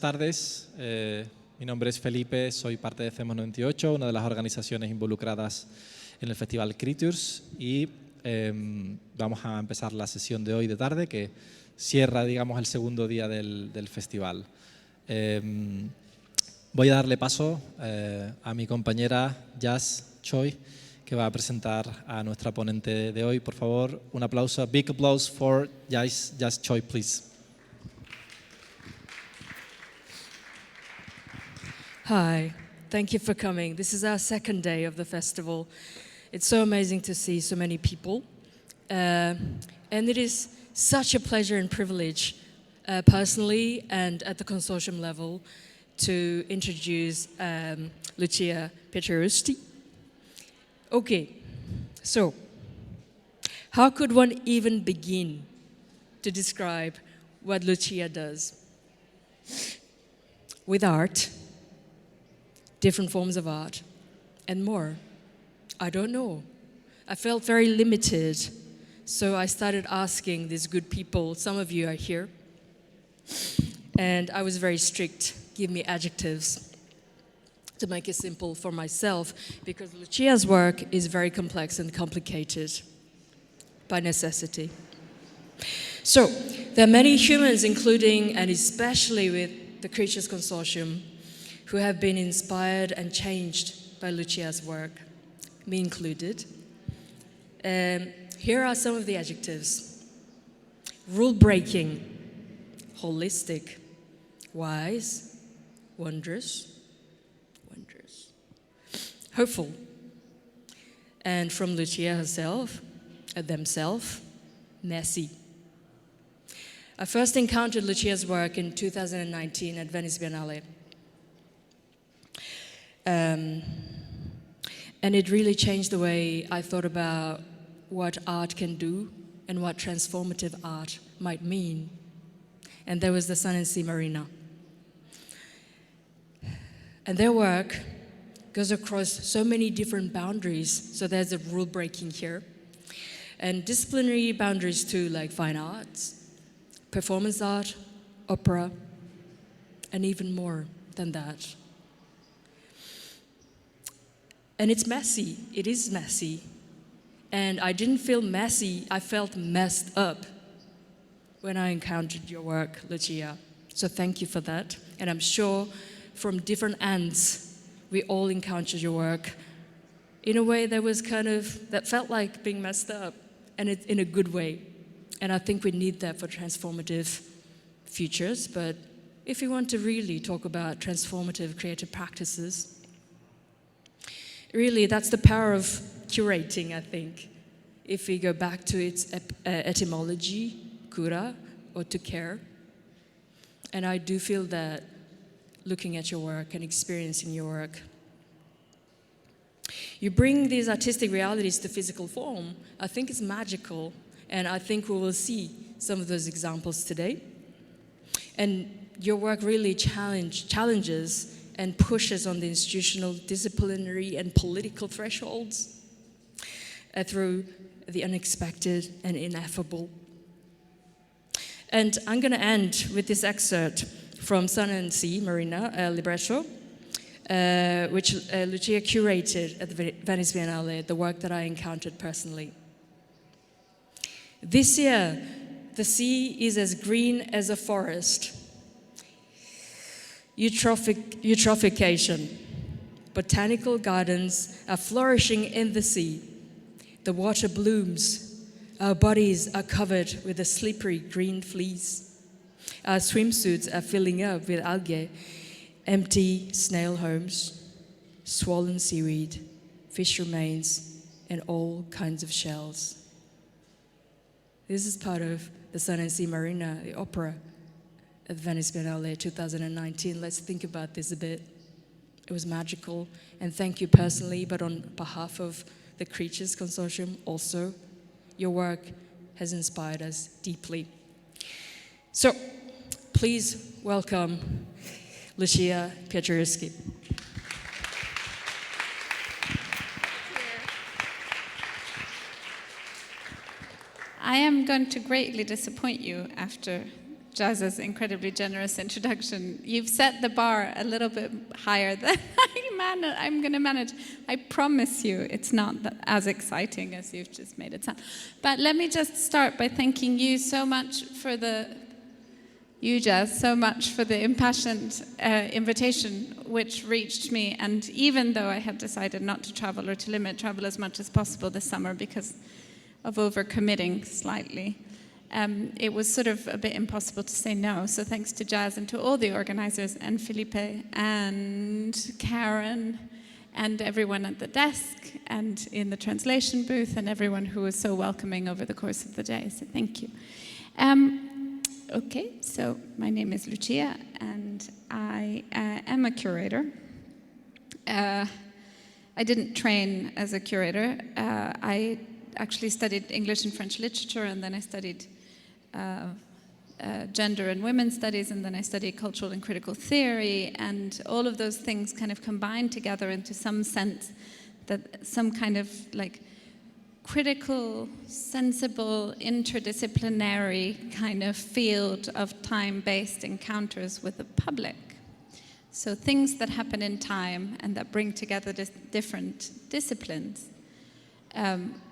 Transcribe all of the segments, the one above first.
tardes. Mi nombre es Felipe, soy parte de CEMOS 98, una de las organizaciones involucradas en el festival CreaTures, y vamos a empezar la sesión de hoy de tarde, que cierra, digamos, el segundo día del festival. Voy a darle paso a mi compañera Jazz Choi, que va a presentar a nuestra ponente de hoy. Por favor, un aplauso, big applause for Jazz Choi, please. Hi, thank you for coming. This is our second day of the festival. It's so amazing to see so many people. And it is such a pleasure and privilege, personally and at the consortium level, to introduce Lucia Petroiusti. Okay, so how could one even begin to describe what Lucia does? With art, different forms of art, and more. I don't know. I felt very limited, so I started asking these good people. Some of you are here. And I was very strict. Give me adjectives to make it simple for myself, because Lucia's work is very complex and complicated by necessity. So, there are many humans, including and especially with the CreaTures Consortium, who have been inspired and changed by Lucia's work, me included. Here are some of the adjectives: rule-breaking, holistic, wise, wondrous, hopeful, and from Lucia herself, themselves, messy. I first encountered Lucia's work in 2019 at Venice Biennale. And it really changed the way I thought about what art can do and what transformative art might mean. And there was the Sun and Sea Marina. And their work goes across so many different boundaries. So there's a rule breaking here. And disciplinary boundaries too, like fine arts, performance art, opera, and even more than that. And it's messy. It is messy. And I didn't feel messy, I felt messed up when I encountered your work, Lucia. So thank you for that. And I'm sure from different ends, we all encountered your work in a way that was that felt like being messed up, and it's in a good way. And I think we need that for transformative futures. But if we want to really talk about transformative creative practices, really that's the power of curating, I think. If we go back to its etymology, cura, or to care. And I do feel that looking at your work and experiencing your work. You bring these artistic realities to physical form. I think it's magical, and I think we will see some of those examples today. And your work really challenges and pushes on the institutional, disciplinary, and political thresholds through the unexpected and ineffable. And I'm going to end with this excerpt from Sun and Sea Marina, libretto, which Lucia curated at the Venice Biennale, the work that I encountered personally. This year, the sea is as green as a forest. Eutrophication. Botanical gardens are flourishing in the sea. The water blooms. Our bodies are covered with a slippery green fleece. Our swimsuits are filling up with algae, empty snail homes, swollen seaweed, fish remains, and all kinds of shells. This is part of the Sun and Sea Marina, the opera at Venice Biennale 2019. Let's think about this a bit. It was magical, and thank you personally, but on behalf of the CreaTures Consortium also, your work has inspired us deeply. So, please welcome Lucia Petroiusti. I am going to greatly disappoint you after Jazz's incredibly generous introduction. You've set the bar a little bit higher than I'm going to manage. I promise you it's not as exciting as you've just made it sound. But let me just start by thanking you so much for Jazz, so much for the impassioned invitation which reached me. And even though I had decided not to travel or to limit travel as much as possible this summer because of overcommitting slightly, it was sort of a bit impossible to say no. So thanks to Jazz and to all the organizers and Felipe and Karen and everyone at the desk and in the translation booth and everyone who was so welcoming over the course of the day. So thank you. Okay, so my name is Lucia and I am a curator. I didn't train as a curator. I actually studied English and French literature, and then I studied gender and women's studies, and then I studied cultural and critical theory, and all of those things kind of combined together into some sense that some kind of like critical, sensible, interdisciplinary kind of field of time-based encounters with the public. So things that happen in time and that bring together different disciplines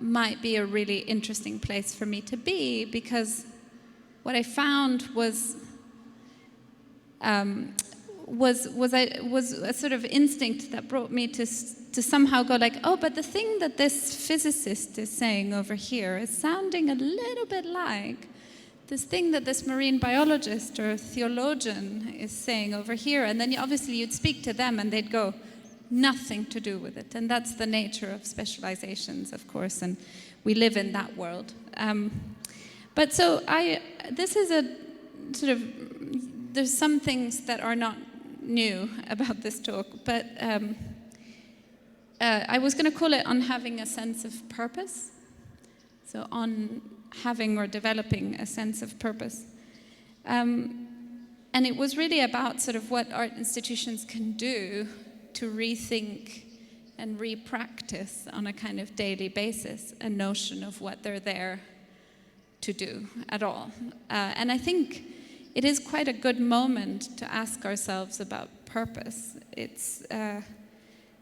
might be a really interesting place for me to be, because what I found was a sort of instinct that brought me to somehow go like, oh, but the thing that this physicist is saying over here is sounding a little bit like this thing that this marine biologist or theologian is saying over here. And then obviously you'd speak to them and they'd go, nothing to do with it. And that's the nature of specializations, of course, and we live in that world. But so this is a sort of, there's some things that are not new about this talk, but I was going to call it on having a sense of purpose. So on having or developing a sense of purpose. And it was really about sort of what art institutions can do to rethink and re-practice on a kind of daily basis a notion of what they're there to do at all. And I think it is quite a good moment to ask ourselves about purpose. It's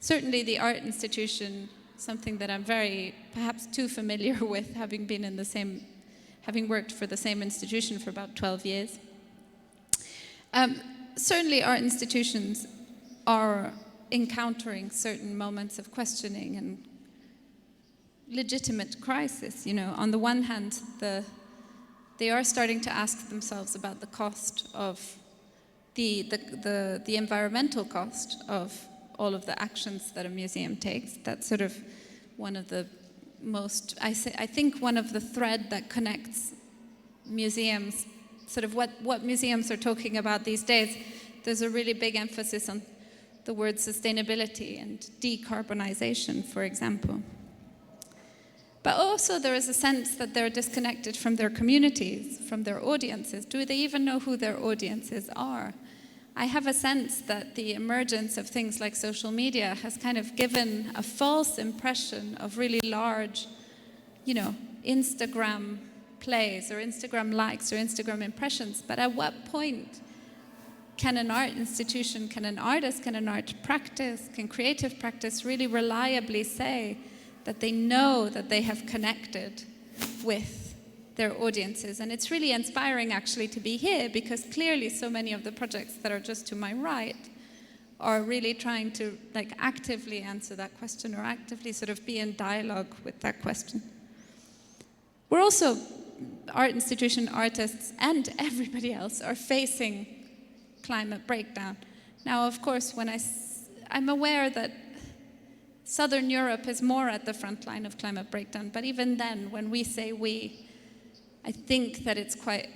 certainly the art institution, something that I'm very, perhaps too familiar with, having worked for the same institution for about 12 years. Certainly art institutions are encountering certain moments of questioning and legitimate crisis. You know, on the one hand, they are starting to ask themselves about the cost of the environmental cost of all of the actions that a museum takes. That's sort of one of the most, I think one of the thread that connects museums, sort of what museums are talking about these days. There's a really big emphasis on the word sustainability and decarbonization, for example. But also there is a sense that they're disconnected from their communities, from their audiences. Do they even know who their audiences are? I have a sense that the emergence of things like social media has kind of given a false impression of really large, you know, Instagram plays or Instagram likes or Instagram impressions. But at what point can an art institution, can an artist, can an art practice, can creative practice really reliably say that they know that they have connected with their audiences? And it's really inspiring actually to be here, because clearly so many of the projects that are just to my right are really trying to like actively answer that question or actively sort of be in dialogue with that question. We're also, art institution artists and everybody else are facing climate breakdown. Now, of course, when I'm aware that Southern Europe is more at the front line of climate breakdown, but even then, when we say we, I think that it's quite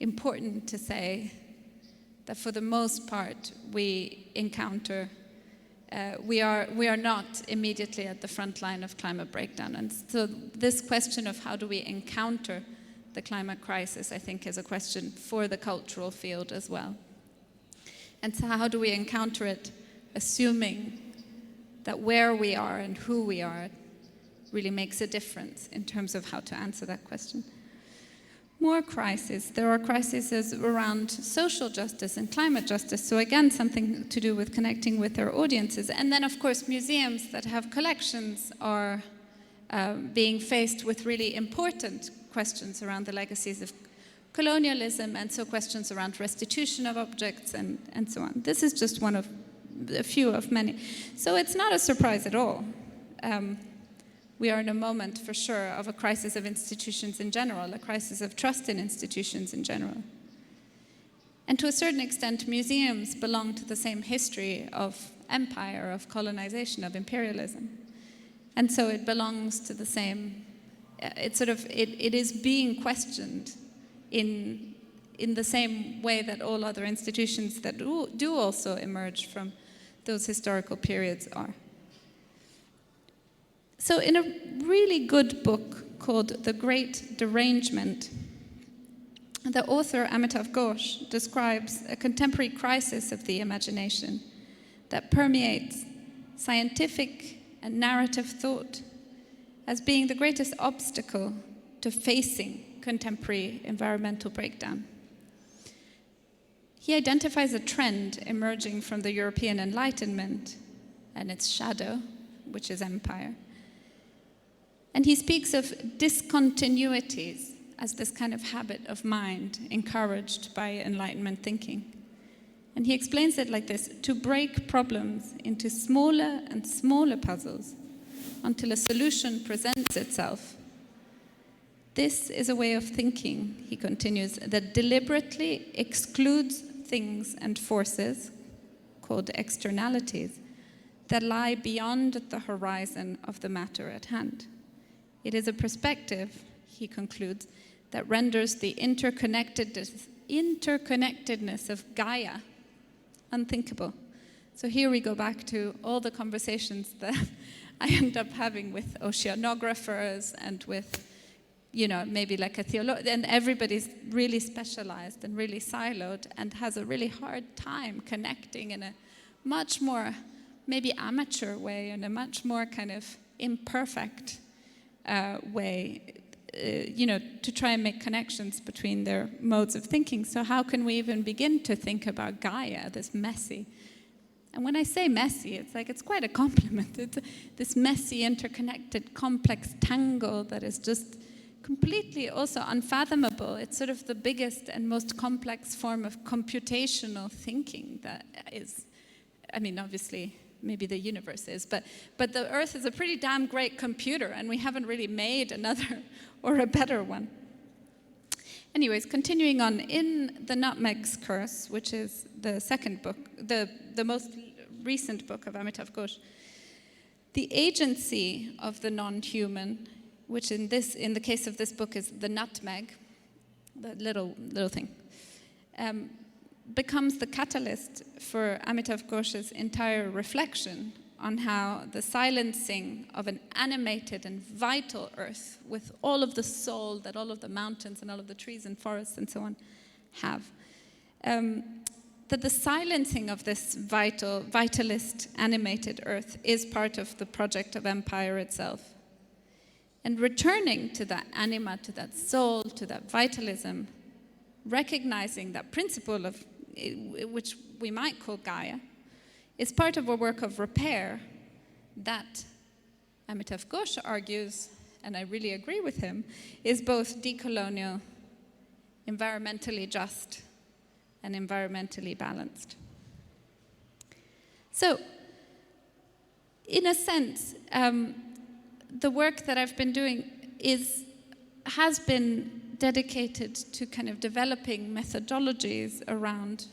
important to say that for the most part, we encounter, we are not immediately at the front line of climate breakdown. And so this question of how do we encounter the climate crisis, I think, is a question for the cultural field as well. And so how do we encounter it, assuming that where we are and who we are really makes a difference in terms of how to answer that question. more crises. There are crises around social justice and climate justice, so again, something to do with connecting with their audiences. And then, of course, museums that have collections are being faced with really important questions around the legacies of colonialism, and so questions around restitution of objects and so on. This is just one of a few of many. So it's not a surprise at all. We are in a moment, for sure, of a crisis of institutions in general, a crisis of trust in institutions in general. And to a certain extent, museums belong to the same history of empire, of colonization, of imperialism. And so it belongs to the same, it is being questioned in the same way that all other institutions that do also emerge from those historical periods are. So in a really good book called The Great Derangement, the author Amitav Ghosh describes a contemporary crisis of the imagination that permeates scientific and narrative thought as being the greatest obstacle to facing contemporary environmental breakdown. He identifies a trend emerging from the European Enlightenment and its shadow, which is empire. And he speaks of discontinuities as this kind of habit of mind encouraged by Enlightenment thinking. And he explains it like this: to break problems into smaller and smaller puzzles until a solution presents itself. This is a way of thinking, he continues, that deliberately excludes things and forces, called externalities, that lie beyond the horizon of the matter at hand. It is a perspective, he concludes, that renders the interconnectedness of Gaia unthinkable. So here we go back to all the conversations that I end up having with oceanographers and with, maybe like a theologian, and everybody's really specialized and really siloed and has a really hard time connecting in a much more maybe amateur way, in a much more kind of imperfect way, to try and make connections between their modes of thinking. So how can we even begin to think about Gaia, this messy? And when I say messy, it's quite a compliment. It's this messy, interconnected, complex tangle that is just completely also unfathomable. It's sort of the biggest and most complex form of computational thinking that is, obviously, maybe the universe is, but the Earth is a pretty damn great computer, and we haven't really made another or a better one. Anyways, continuing on, in The Nutmeg's Curse, which is the second book, the most recent book of Amitav Ghosh, the agency of the non-human, which in the case of this book is the nutmeg, the little thing, becomes the catalyst for Amitav Ghosh's entire reflection on how the silencing of an animated and vital earth with all of the soul that all of the mountains and all of the trees and forests and so on have, that the silencing of this vitalist animated earth is part of the project of empire itself. And returning to that anima, to that soul, to that vitalism, recognizing that principle of which we might call Gaia, is part of a work of repair that Amitav Ghosh argues, and I really agree with him, is both decolonial, environmentally just, and environmentally balanced. So, in a sense, the work that I've been doing has been dedicated to kind of developing methodologies around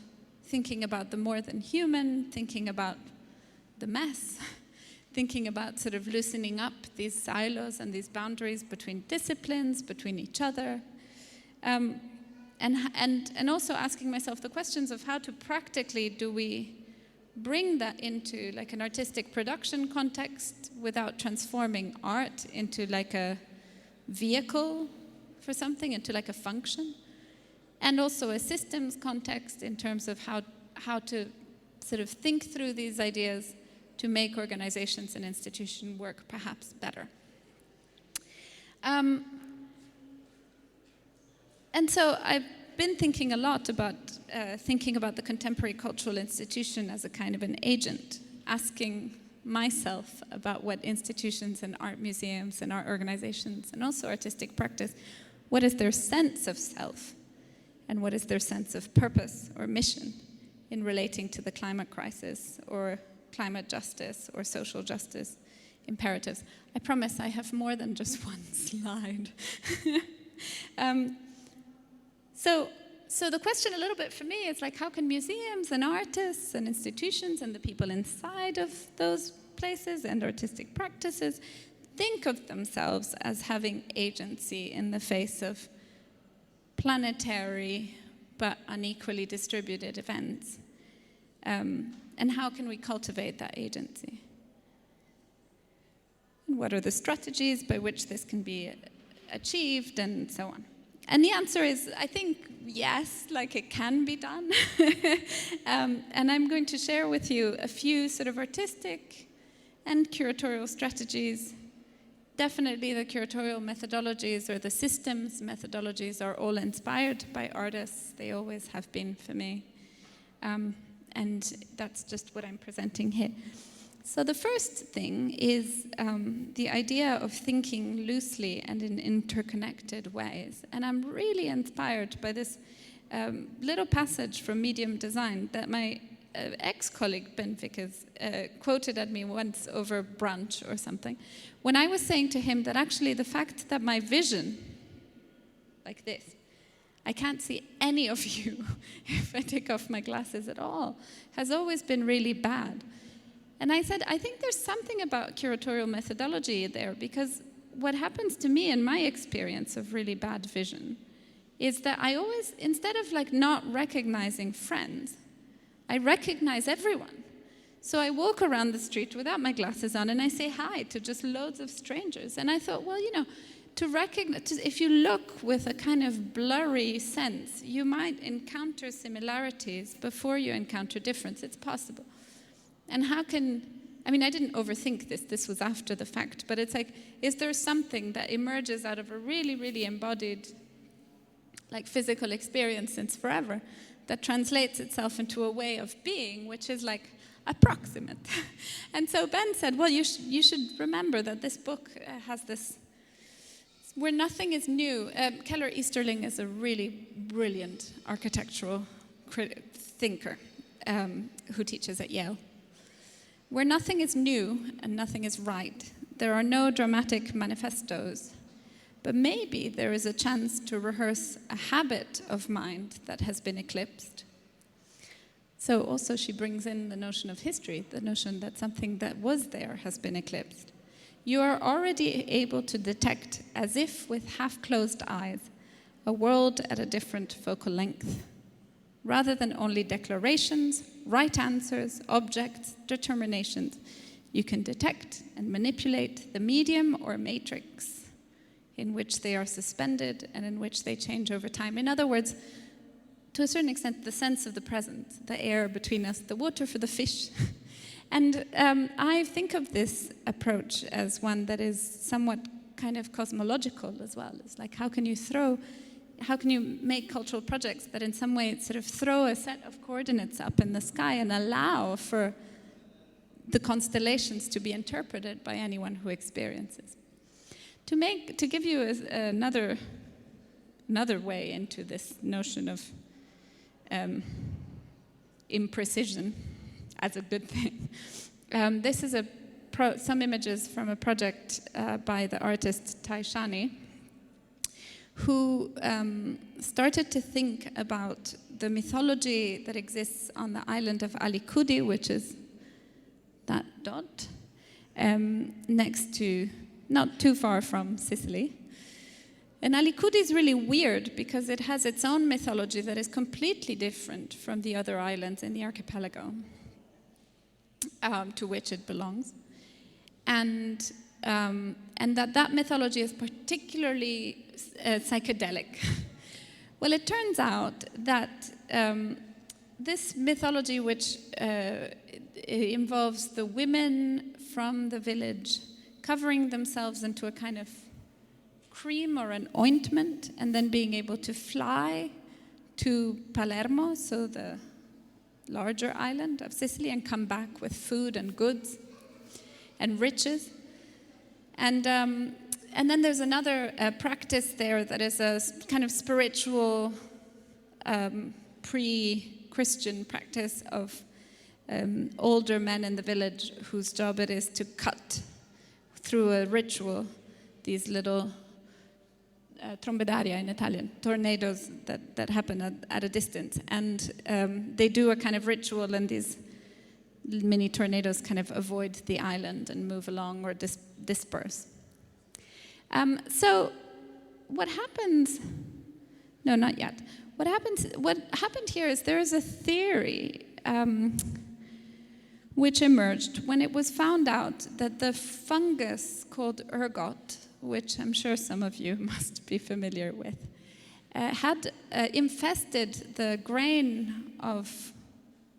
thinking about the more than human, thinking about the mess, thinking about sort of loosening up these silos and these boundaries between disciplines, between each other, and also asking myself the questions of how to practically do we bring that into like an artistic production context without transforming art into like a vehicle for something, into like a function, and also a systems context in terms of how to sort of think through these ideas to make organizations and institutions work perhaps better. And so I've been thinking a lot about the contemporary cultural institution as a kind of an agent, asking myself about what institutions and art museums and art organizations and also artistic practice, what is their sense of self and what is their sense of purpose or mission in relating to the climate crisis or climate justice or social justice imperatives. I promise I have more than just one slide. So the question a little bit for me is like, how can museums and artists and institutions and the people inside of those places and artistic practices think of themselves as having agency in the face of planetary but unequally distributed events? And how can we cultivate that agency? And what are the strategies by which this can be achieved, and so on? And the answer is, I think, yes, like it can be done. And I'm going to share with you a few sort of artistic and curatorial strategies. Definitely the curatorial methodologies or the systems methodologies are all inspired by artists. They always have been for me. And that's just what I'm presenting here. So the first thing is the idea of thinking loosely and in interconnected ways. And I'm really inspired by this little passage from Medium Design that my ex-colleague Ben Vickers quoted at me once over brunch or something, when I was saying to him that actually the fact that my vision, like this, I can't see any of you if I take off my glasses at all, has always been really bad. And I said, I think there's something about curatorial methodology there, because what happens to me in my experience of really bad vision is that I always, instead of like not recognizing friends, I recognize everyone. So I walk around the street without my glasses on and I say hi to just loads of strangers. And I thought, well, you know, to recognize, if you look with a kind of blurry sense, you might encounter similarities before you encounter difference. It's possible. And how can, I mean, I didn't overthink this. This was after the fact. But it's like, is there something that emerges out of a really, really embodied, like physical experience since forever, that translates itself into a way of being, which is like approximate? And so Ben said, well, you should remember that this book has this, where nothing is new. Keller Easterling is a really brilliant architectural thinker who teaches at Yale. Where nothing is new and nothing is right, there are no dramatic manifestos, but maybe there is a chance to rehearse a habit of mind that has been eclipsed. So also she brings in the notion of history, the notion that something that was there has been eclipsed. You are already able to detect, as if with half-closed eyes, a world at a different focal length, rather than only declarations, right answers, objects, determinations. You can detect and manipulate the medium or matrix in which they are suspended and in which they change over time. In other words, to a certain extent, the sense of the present, the air between us, the water for the fish. And I think of this approach as one that is somewhat kind of cosmological as well. It's like, how can you make cultural projects that in some way sort of throw a set of coordinates up in the sky and allow for the constellations to be interpreted by anyone who experiences? To give you another way into this notion of imprecision as a good thing. This is some images from a project by the artist Taishani, who started to think about the mythology that exists on the island of Alicudi, which is that dot, next to, not too far from Sicily. And Alicudi is really weird because it has its own mythology that is completely different from the other islands in the archipelago to which it belongs. And that mythology is particularly psychedelic. Well, it turns out that this mythology, which involves the women from the village covering themselves into a kind of cream or an ointment, and then being able to fly to Palermo, so the larger island of Sicily, and come back with food and goods and riches. And then there's another practice there that is a kind of spiritual pre-Christian practice of older men in the village whose job it is to cut through a ritual these little trombedaria in Italian, tornadoes that happen at a distance. And they do a kind of ritual, and these mini tornadoes kind of avoid the island and move along or disperse. So what happens, no, not yet. What happened here is there is a theory which emerged when it was found out that the fungus called ergot, which I'm sure some of you must be familiar with, had infested the grain of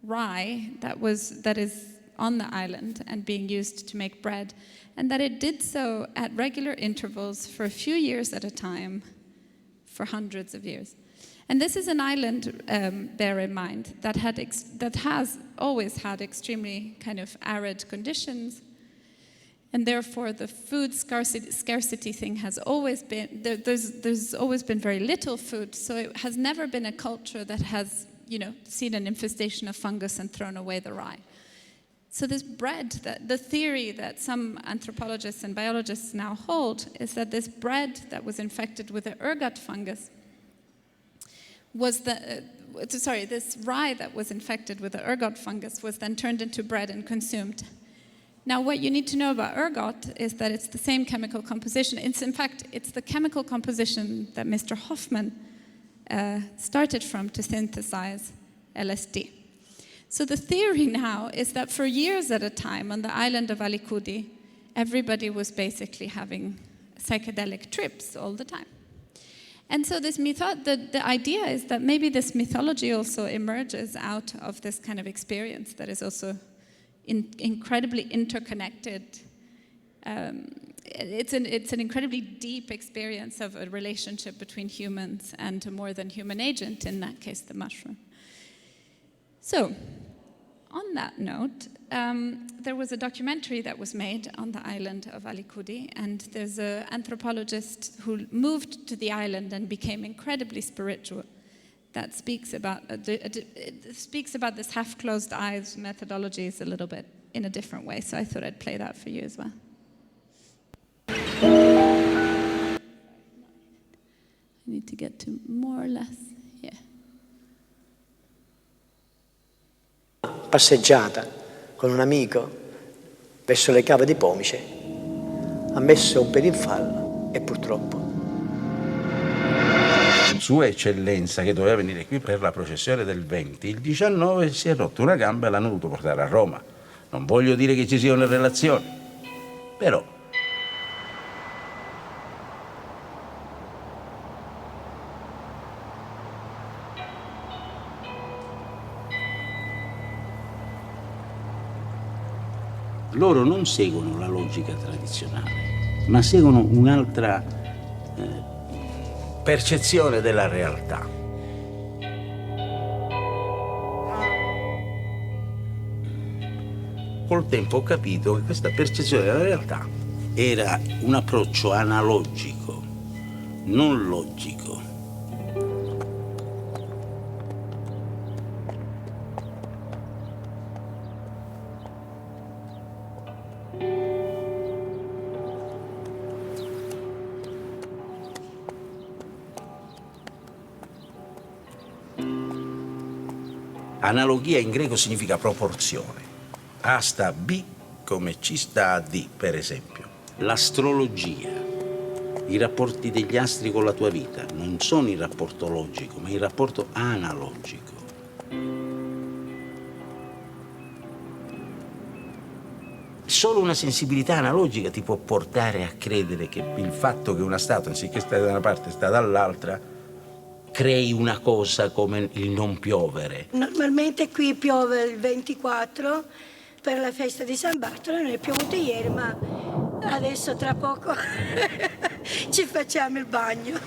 rye that is on the island and being used to make bread, and that it did so at regular intervals for a few years at a time for hundreds of years. And this is an island, bear in mind, that has always had extremely kind of arid conditions, and therefore the food scarcity thing has always been, there's always been very little food, so it has never been a culture that has, seen an infestation of fungus and thrown away the rye. So this bread, the theory that some anthropologists and biologists now hold is that this bread that was infected with the ergot fungus this rye that was infected with the ergot fungus was then turned into bread and consumed. Now, what you need to know about ergot is that it's the same chemical composition. It's the chemical composition that Mr. Hoffman started from to synthesize LSD. So the theory now is that for years at a time on the island of Alicudi, everybody was basically having psychedelic trips all the time. And so the idea is that maybe this mythology also emerges out of this kind of experience that is also incredibly interconnected. It's an incredibly deep experience of a relationship between humans and a more than human agent, in that case, the mushroom. So, on that note, there was a documentary that was made on the island of Alicudi, and there's an anthropologist who moved to the island and became incredibly spiritual that speaks about this half-closed eyes methodologies a little bit in a different way. So I thought I'd play that for you as well. I need to get to more or less, yeah. Passeggiata con un amico verso le cave di Pomice, ha messo un piede in fallo e purtroppo Sua Eccellenza, che doveva venire qui per la processione del 20, il 19 si è rotto una gamba e l'hanno dovuto portare a Roma. Non voglio dire che ci sia una relazione, però loro non seguono la logica tradizionale, ma seguono un'altra percezione della realtà. Col tempo ho capito che questa percezione della realtà era un approccio analogico, non logico. Analogia in greco significa proporzione. A sta a B come C sta a D, per esempio. L'astrologia, i rapporti degli astri con la tua vita, non sono il rapporto logico, ma il rapporto analogico. Solo una sensibilità analogica ti può portare a credere che il fatto che una statua, anziché stare da una parte, sta dall'altra, crei una cosa come il non piovere. Normalmente qui piove il 24 per la festa di San Bartolo, non è piovuto ieri, ma Adesso tra poco ci facciamo il bagno.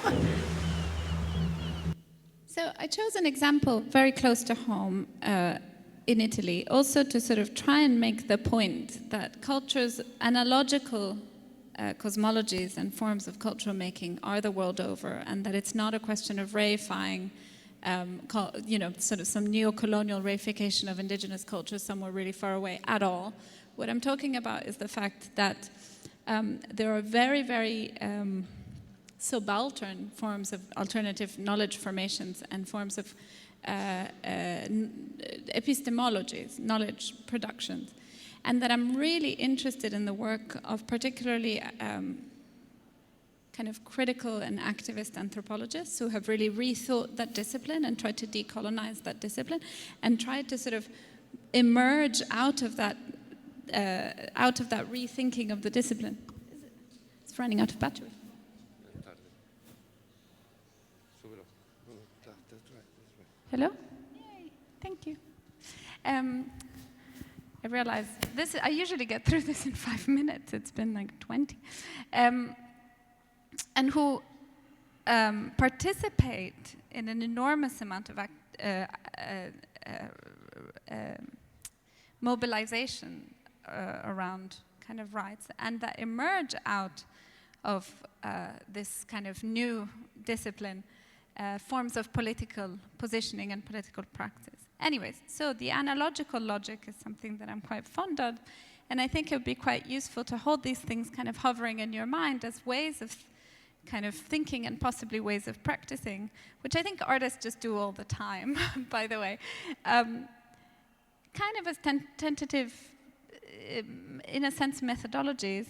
So I chose an example very close to home in Italy, also to sort of try and make the point that cultures, analogical cosmologies and forms of cultural making are the world over, and that it's not a question of reifying, sort of some neo-colonial reification of indigenous cultures somewhere really far away at all. What I'm talking about is the fact that there are very, very subaltern forms of alternative knowledge formations and forms of epistemologies, knowledge productions, and that I'm really interested in the work of particularly kind of critical and activist anthropologists who have really rethought that discipline and tried to decolonize that discipline and tried to sort of emerge out of that rethinking of the discipline. It's running out of battery. Hello? Yay, thank you. I realized this. I usually get through this in 5 minutes. It's been like 20. And who participate in an enormous amount of mobilization around kind of rights, and that emerge out of this kind of new discipline, forms of political positioning and political practice. Anyways, so the analogical logic is something that I'm quite fond of, and I think it would be quite useful to hold these things kind of hovering in your mind as ways of kind of thinking and possibly ways of practicing, which I think artists just do all the time, by the way. Kind of as tentative, in a sense, methodologies,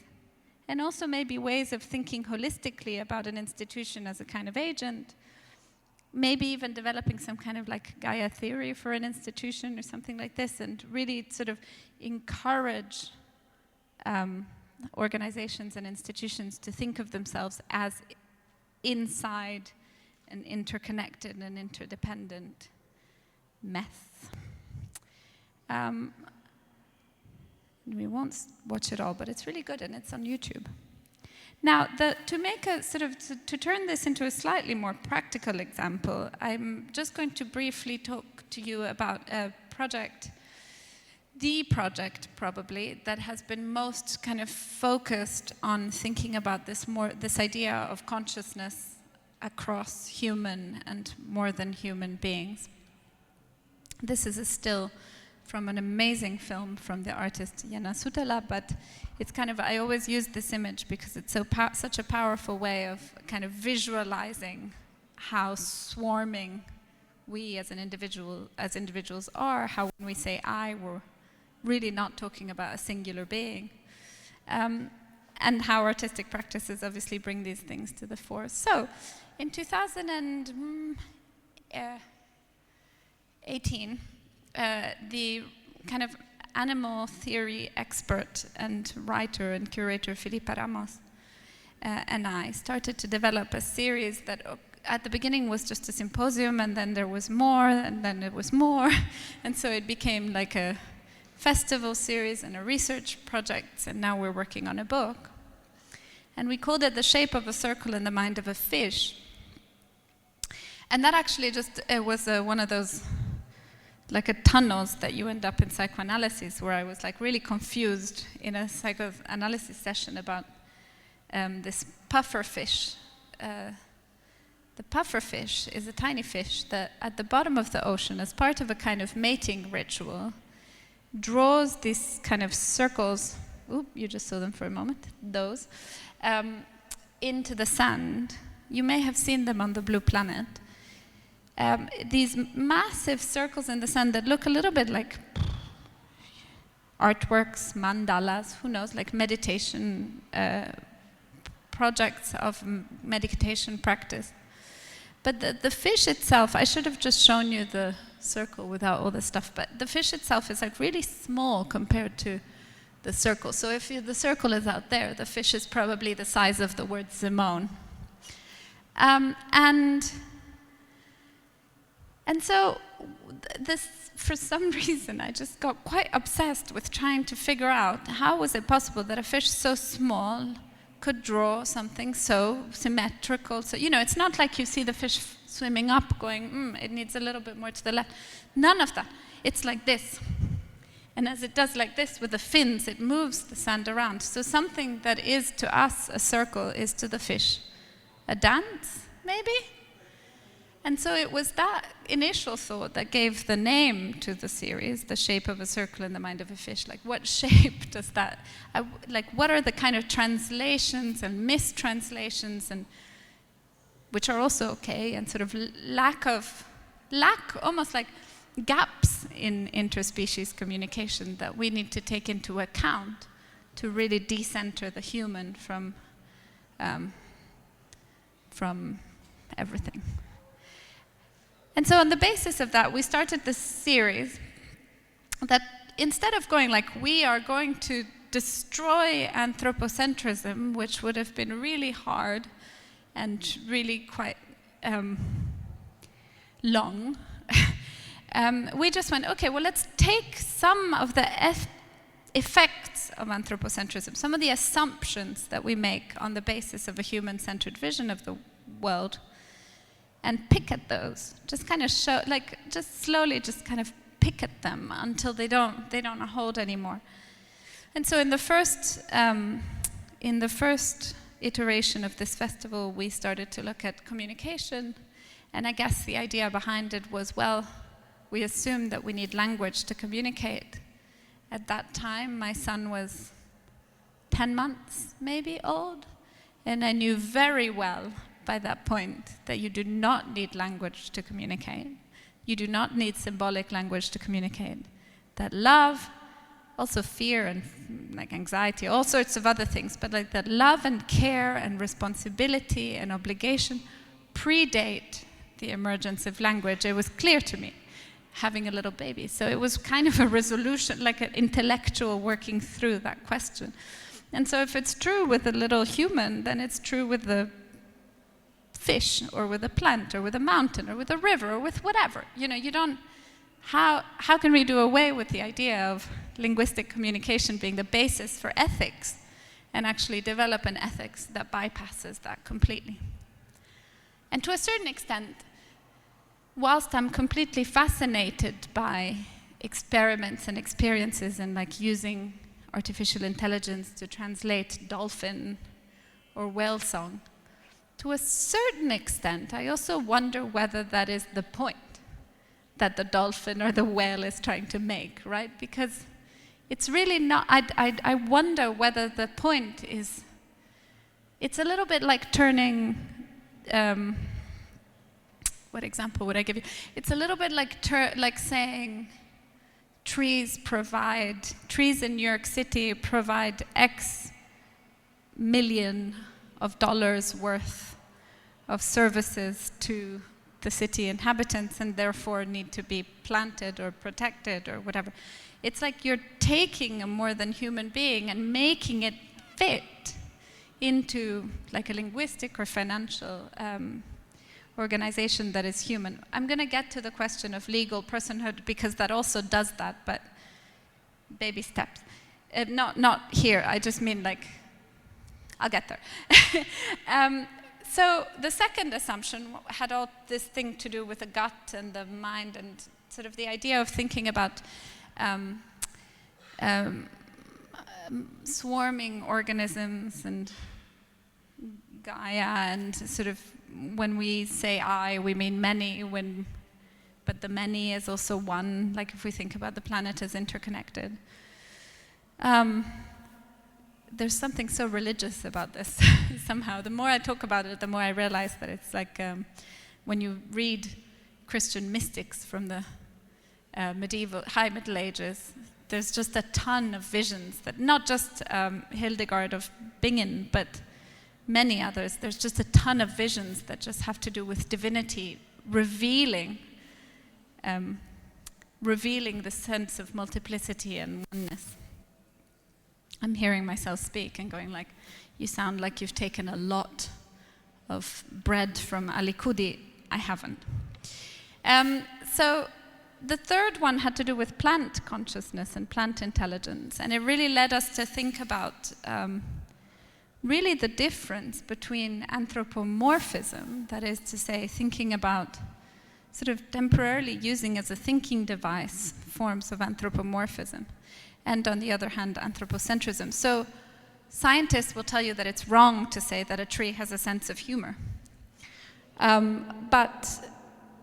and also maybe ways of thinking holistically about an institution as a kind of agent, maybe even developing some kind of like Gaia theory for an institution or something like this, and really sort of encourage organizations and institutions to think of themselves as inside an interconnected and interdependent mess. We won't watch it all, but it's really good and it's on YouTube. Now, to make a sort of, to turn this into a slightly more practical example, I'm just going to briefly talk to you about a project, the project probably, that has been most kind of focused on thinking about this idea of consciousness across human and more than human beings. This is a still from an amazing film from the artist Jana Sutala, but it's kind of, I always use this image because it's such a powerful way of kind of visualizing how swarming we as individuals are, how when we say I, we're really not talking about a singular being, and how artistic practices obviously bring these things to the fore. So, in 2018, the kind of animal theory expert and writer and curator Felipe Ramos and I started to develop a series that at the beginning was just a symposium, and then there was more, and then it was more, and so it became like a festival series and a research project, and now we're working on a book. And we called it The Shape of a Circle in the Mind of a Fish. And that actually just, it was one of those like a tunnels that you end up in psychoanalysis, where I was like really confused in a psychoanalysis session about this puffer fish. The puffer fish is a tiny fish that at the bottom of the ocean, as part of a kind of mating ritual, draws these kind of circles, you just saw them for a moment, those, into the sand. You may have seen them on the Blue Planet. These massive circles in the sand that look a little bit like artworks, mandalas, who knows, like meditation projects of meditation practice. But the fish itself, I should have just shown you the circle without all the stuff, but the fish itself is like really small compared to the circle. So if the circle is out there, the fish is probably the size of the word Simone. And so this for some reason, I just got quite obsessed with trying to figure out how was it possible that a fish so small could draw something so symmetrical. So, you know, it's not like you see the fish swimming up going, it needs a little bit more to the left. None of that. It's like this. And as it does like this with the fins, it moves the sand around. So something that is to us a circle is to the fish a dance, maybe? And so it was that initial thought that gave the name to the series, The Shape of a Circle in the Mind of a Fish. Like, what shape does that, what are the kind of translations and mistranslations, and which are also okay, and sort of lack, almost like gaps in interspecies communication that we need to take into account to really decenter the human from everything. And so on the basis of that, we started this series that instead of going like, we are going to destroy anthropocentrism, which would have been really hard and really quite long, we just went, okay, well, let's take some of the effects of anthropocentrism, some of the assumptions that we make on the basis of a human-centered vision of the world, and pick at those. Just kind of show, like, just slowly just kind of pick at them until they don't hold anymore. And so in the first iteration of this festival, we started to look at communication, and I guess the idea behind it was, well, we assumed that we need language to communicate. At that time, my son was 10 months maybe old, and I knew very well by that point that you do not need language to communicate. You do not need symbolic language to communicate. That love, also fear and like anxiety, all sorts of other things, but like that love and care and responsibility and obligation predate the emergence of language. It was clear to me, having a little baby. So it was kind of a resolution, like an intellectual working through that question. And so if it's true with a little human, then it's true with the fish, or with a plant, or with a mountain, or with a river, or with whatever. You know, you don't, how can we do away with the idea of linguistic communication being the basis for ethics and actually develop an ethics that bypasses that completely? And to a certain extent, whilst I'm completely fascinated by experiments and experiences and like using artificial intelligence to translate dolphin or whale song, to a certain extent, I also wonder whether that is the point that the dolphin or the whale is trying to make, right? Because it's really not, I wonder whether the point is, it's a little bit like turning, what example would I give you? It's a little bit like saying trees in New York City provide X million of dollars worth of services to the city inhabitants and therefore need to be planted or protected or whatever. It's like you're taking a more than human being and making it fit into like a linguistic or financial organization that is human. I'm going to get to the question of legal personhood because that also does that, but baby steps. Not here, I just mean like, I'll get there. So the second assumption had all this thing to do with the gut and the mind and sort of the idea of thinking about swarming organisms and Gaia, and sort of when we say I, we mean many, but the many is also one, like if we think about the planet as interconnected. There's something so religious about this somehow. The more I talk about it, the more I realize that it's like when you read Christian mystics from the High Middle Ages, there's just a ton of visions that not just Hildegard of Bingen, but many others. There's just a ton of visions that just have to do with divinity revealing the sense of multiplicity and oneness. I'm hearing myself speak and going like, you sound like you've taken a lot of bread from Ali Kudi. I haven't. So the third one had to do with plant consciousness and plant intelligence, and it really led us to think about really the difference between anthropomorphism, that is to say, thinking about sort of temporarily using as a thinking device forms of anthropomorphism, and on the other hand, anthropocentrism. So scientists will tell you that it's wrong to say that a tree has a sense of humor. But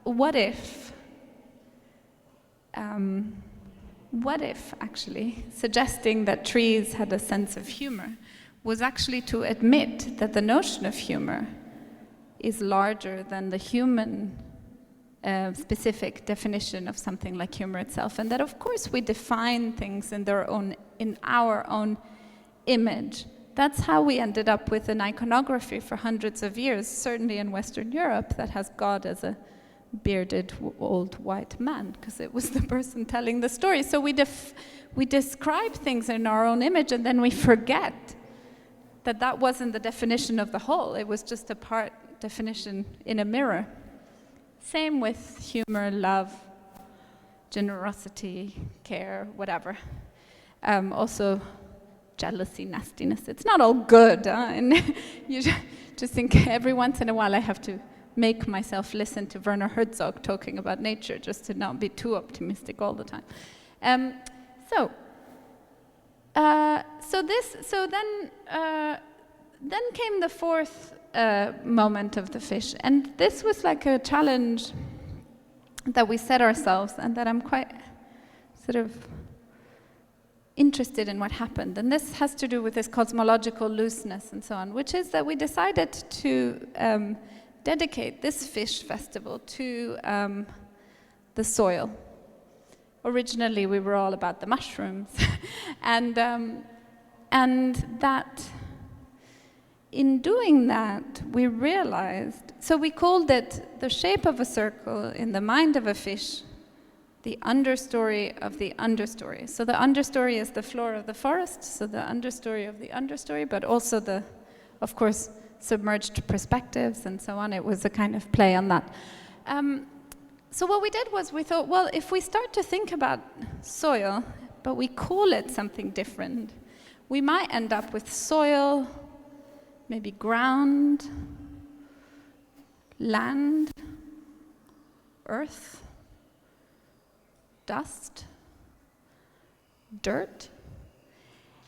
what if actually suggesting that trees had a sense of humor was actually to admit that the notion of humor is larger than the human specific definition of something like humor itself, and that of course we define things in our own image. That's how we ended up with an iconography for hundreds of years, certainly in Western Europe, that has God as a bearded old white man, because it was the person telling the story. So we describe things in our own image, and then we forget that that wasn't the definition of the whole. It was just a part definition in a mirror. Same with humor, love, generosity, care, whatever. Also jealousy, nastiness. It's not all good. And you just think every once in a while I have to make myself listen to Werner Herzog talking about nature just to not be too optimistic all the time. Then came the fourth moment of the fish, and this was like a challenge that we set ourselves, and that I'm quite sort of interested in what happened. And this has to do with this cosmological looseness and so on, which is that we decided to dedicate this fish festival to the soil. Originally, we were all about the mushrooms, and that in doing that, we realized, so we called it the shape of a circle in the mind of a fish, the understory of the understory. So the understory is the floor of the forest, so the understory of the understory, but also the, of course, submerged perspectives and so on. It was a kind of play on that. So what we did was we thought, well, if we start to think about soil, but we call it something different, we might end up with soil, maybe ground, land, earth, dust, dirt.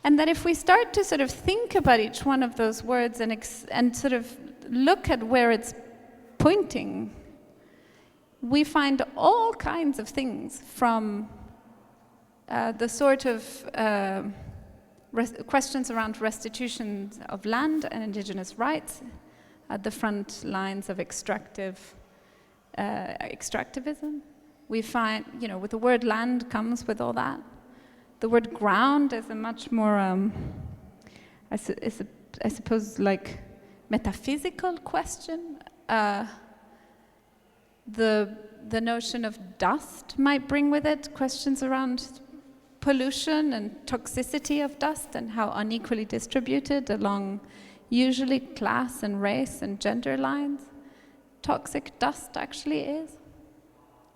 And that if we start to sort of think about each one of those words and sort of look at where it's pointing, we find all kinds of things, from the sort of questions around restitution of land and indigenous rights at the front lines of extractivism. We find, with the word land comes with all that. The word ground is a much more, I suppose, like metaphysical question. The notion of dust might bring with it questions around pollution and toxicity of dust and how unequally distributed along usually class and race and gender lines toxic dust actually is,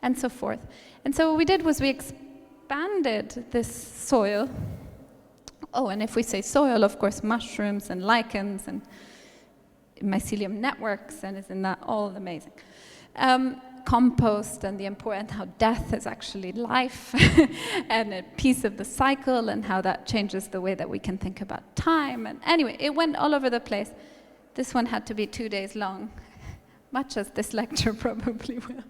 and so forth. And so what we did was we expanded this soil. Oh, and if we say soil, of course, mushrooms and lichens and mycelium networks, and isn't that all amazing? Compost and how death is actually life and a piece of the cycle, and how that changes the way that we can think about time. And anyway, it went all over the place. This one had to be 2 days long, much as this lecture probably will.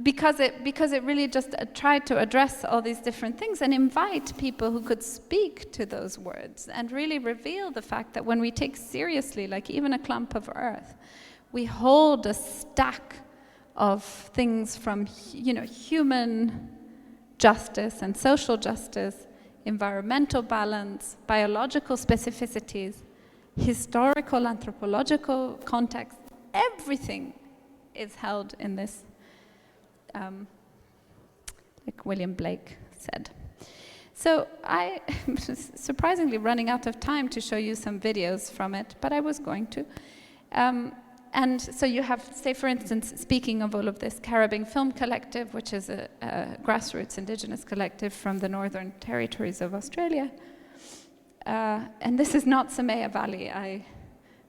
Because it really just tried to address all these different things and invite people who could speak to those words and really reveal the fact that when we take seriously, like even a clump of earth, we hold a stack of things from, human justice and social justice, environmental balance, biological specificities, historical, anthropological context. Everything is held in this, like William Blake said. So I was surprisingly running out of time to show you some videos from it, but I was going to. And so you have, say for instance, speaking of all of this, Carabing Film Collective, which is a grassroots indigenous collective from the Northern Territories of Australia. And this is not Samea Valley, I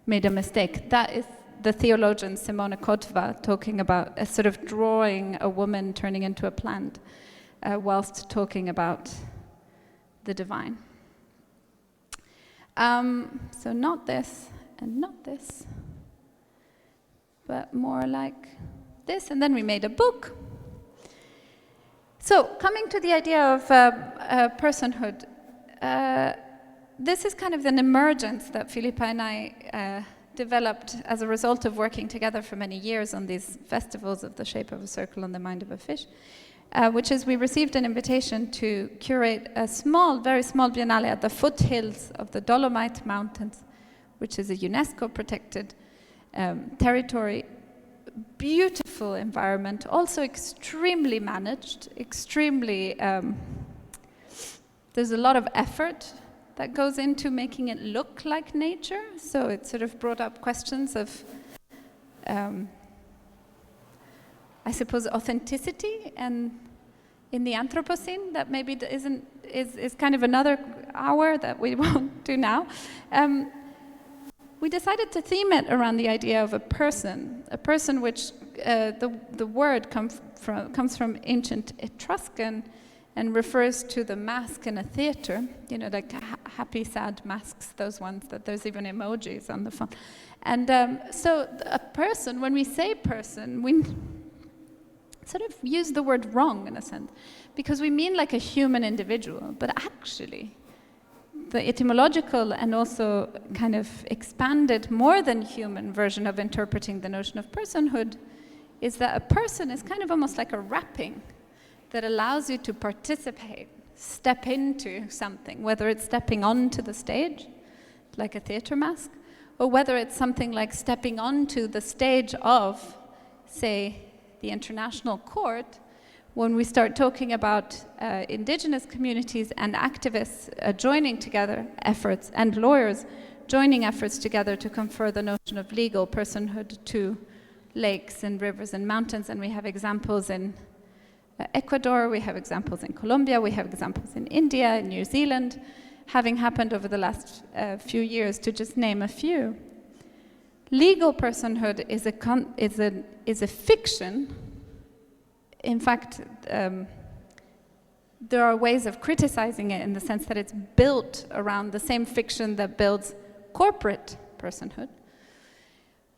made a mistake. That is the theologian Simona Kotva talking about a sort of drawing a woman turning into a plant whilst talking about the divine. So not this and not this, but more like this, and then we made a book. So coming to the idea of personhood, this is kind of an emergence that Filippa and I developed as a result of working together for many years on these festivals of the shape of a circle and the mind of a fish, which is we received an invitation to curate a small, very small biennale at the foothills of the Dolomite Mountains, which is a UNESCO protected territory. Beautiful environment, also extremely managed, extremely, there's a lot of effort that goes into making it look like nature, so it sort of brought up questions of, I suppose, authenticity and in the Anthropocene that maybe is kind of another hour that we won't do now. We decided to theme it around the idea of a person which the word comes from ancient Etruscan and refers to the mask in a theater, you know, like happy, sad masks, those ones that there's even emojis on the phone. And so a person, when we say person, we sort of use the word wrong in a sense, because we mean like a human individual, but actually the etymological and also kind of expanded, more than human version of interpreting the notion of personhood is that a person is kind of almost like a wrapping that allows you to participate, step into something, whether it's stepping onto the stage, like a theater mask, or whether it's something like stepping onto the stage of, say, the international court, when we start talking about indigenous communities and activists joining together efforts, and lawyers joining efforts together to confer the notion of legal personhood to lakes and rivers and mountains. And we have examples in Ecuador, we have examples in Colombia, we have examples in India, in New Zealand, having happened over the last few years, to just name a few. Legal personhood is a fiction. In fact, there are ways of criticizing it in the sense that it's built around the same fiction that builds corporate personhood.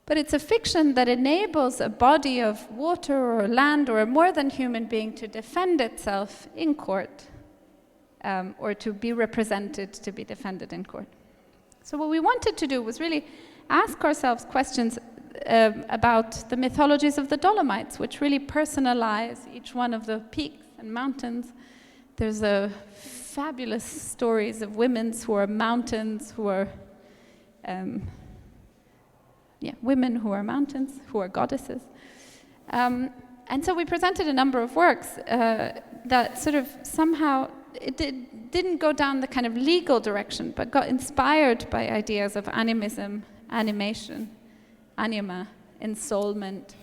But it's a fiction that enables a body of water or land or a more than human being to defend itself in court, or to be represented, to be defended in court. So what we wanted to do was really ask ourselves questions about the mythologies of the Dolomites, which really personalize each one of the peaks and mountains. There's fabulous stories of women who are mountains, who are women who are mountains, who are goddesses. And so we presented a number of works that sort of somehow, it didn't go down the kind of legal direction, but got inspired by ideas of animism, animation, anima, ensoulment,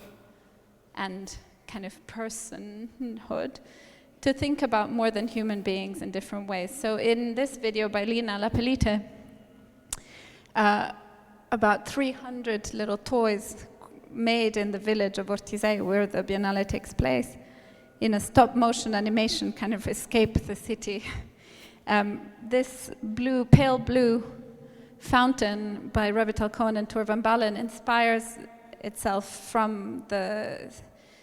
and kind of personhood, to think about more than human beings in different ways. So in this video by Lina Lapelite, about 300 little toys made in the village of Ortizei, where the Biennale takes place, in a stop-motion animation, kind of escape the city. This pale blue fountain by Revital Cohen and Tor van Balen inspires itself from the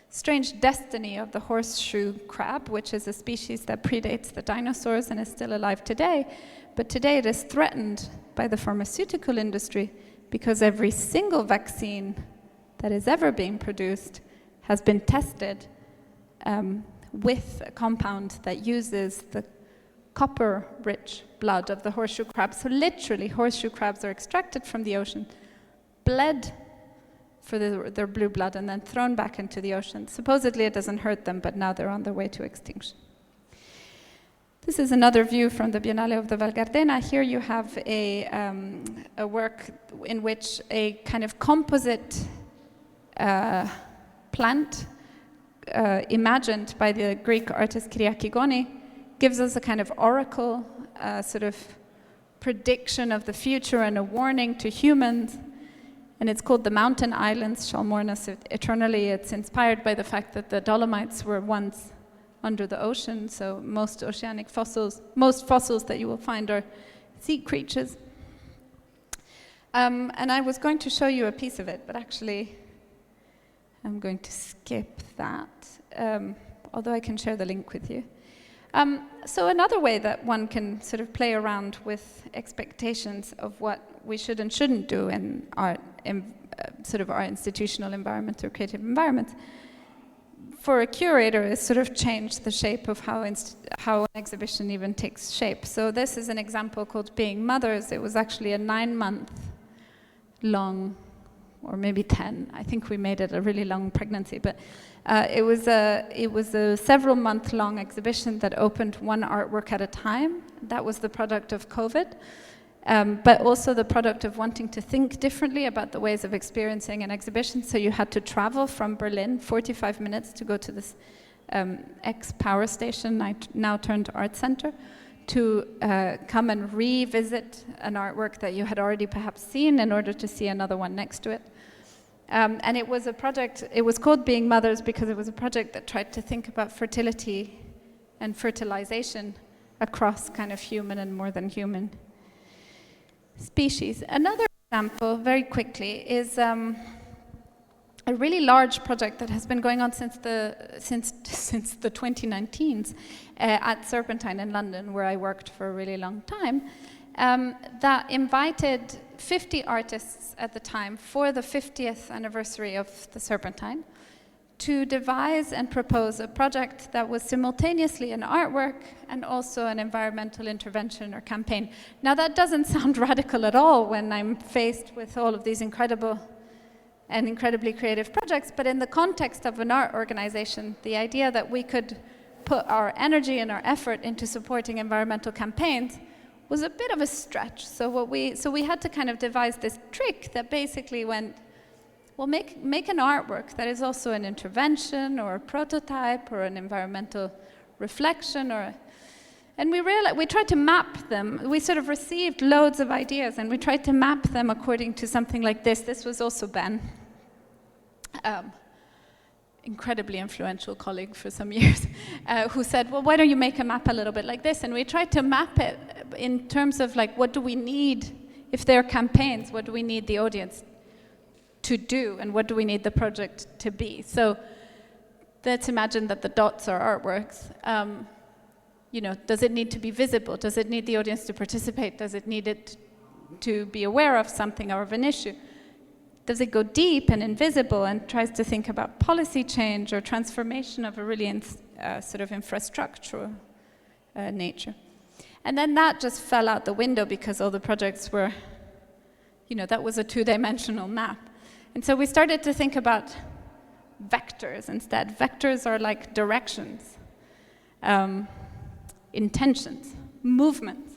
strange destiny of the horseshoe crab, which is a species that predates the dinosaurs and is still alive today. But today it is threatened by the pharmaceutical industry because every single vaccine that is ever being produced has been tested with a compound that uses the copper-rich blood of the horseshoe crab. So literally, horseshoe crabs are extracted from the ocean, bled for their blue blood, and then thrown back into the ocean. Supposedly it doesn't hurt them, but now they're on their way to extinction. This is another view from the Biennale of the Val Gardena. Here you have a work in which a kind of composite plant imagined by the Greek artist Kyriakigoni gives us a kind of oracle, sort of prediction of the future and a warning to humans. And it's called The Mountain Islands Shall Mourn Us Eternally. It's inspired by the fact that the Dolomites were once under the ocean, so most fossils that you will find are sea creatures. And I was going to show you a piece of it, but actually I'm going to skip that, although I can share the link with you. So another way that one can sort of play around with expectations of what we should and shouldn't do in art, in sort of our institutional environment or creative environment, for a curator is sort of change the shape of how an exhibition even takes shape. So this is an example called Being Mothers. It was actually a 9-month long, or maybe 10. I think we made it a really long pregnancy, but it was a several month long exhibition that opened one artwork at a time. That was the product of COVID, but also the product of wanting to think differently about the ways of experiencing an exhibition. So you had to travel from Berlin 45 minutes to go to this ex-power station, now turned art center, to come and revisit an artwork that you had already perhaps seen in order to see another one next to it. And it was a project, it was called Being Mothers because it was a project that tried to think about fertility and fertilization across kind of human and more than human species. Another example, very quickly, is a really large project that has been going on since the 2019s at Serpentine in London, where I worked for a really long time, that invited 50 artists at the time for the 50th anniversary of the Serpentine to devise and propose a project that was simultaneously an artwork and also an environmental intervention or campaign. Now that doesn't sound radical at all when I'm faced with all of these incredible and incredibly creative projects, but in the context of an art organization, the idea that we could put our energy and our effort into supporting environmental campaigns was a bit of a stretch. So we had to kind of devise this trick that basically went, well, make an artwork that is also an intervention or a prototype or an environmental reflection, and we tried to map them. We sort of received loads of ideas and we tried to map them according to something like this. This was also Ben, incredibly influential colleague for some years, who said, well, why don't you make a map a little bit like this? And we tried to map it in terms of like, what do we need, if there are campaigns, what do we need the audience to do, and what do we need the project to be? So let's imagine that the dots are artworks. Does it need to be visible? Does it need the audience to participate? Does it need it to be aware of something or of an issue? Does it go deep and invisible and tries to think about policy change or transformation of a really sort of infrastructural nature? And then that just fell out the window because all the projects were, that was a 2-dimensional map. And so we started to think about vectors instead. Vectors are like directions, intentions, movements.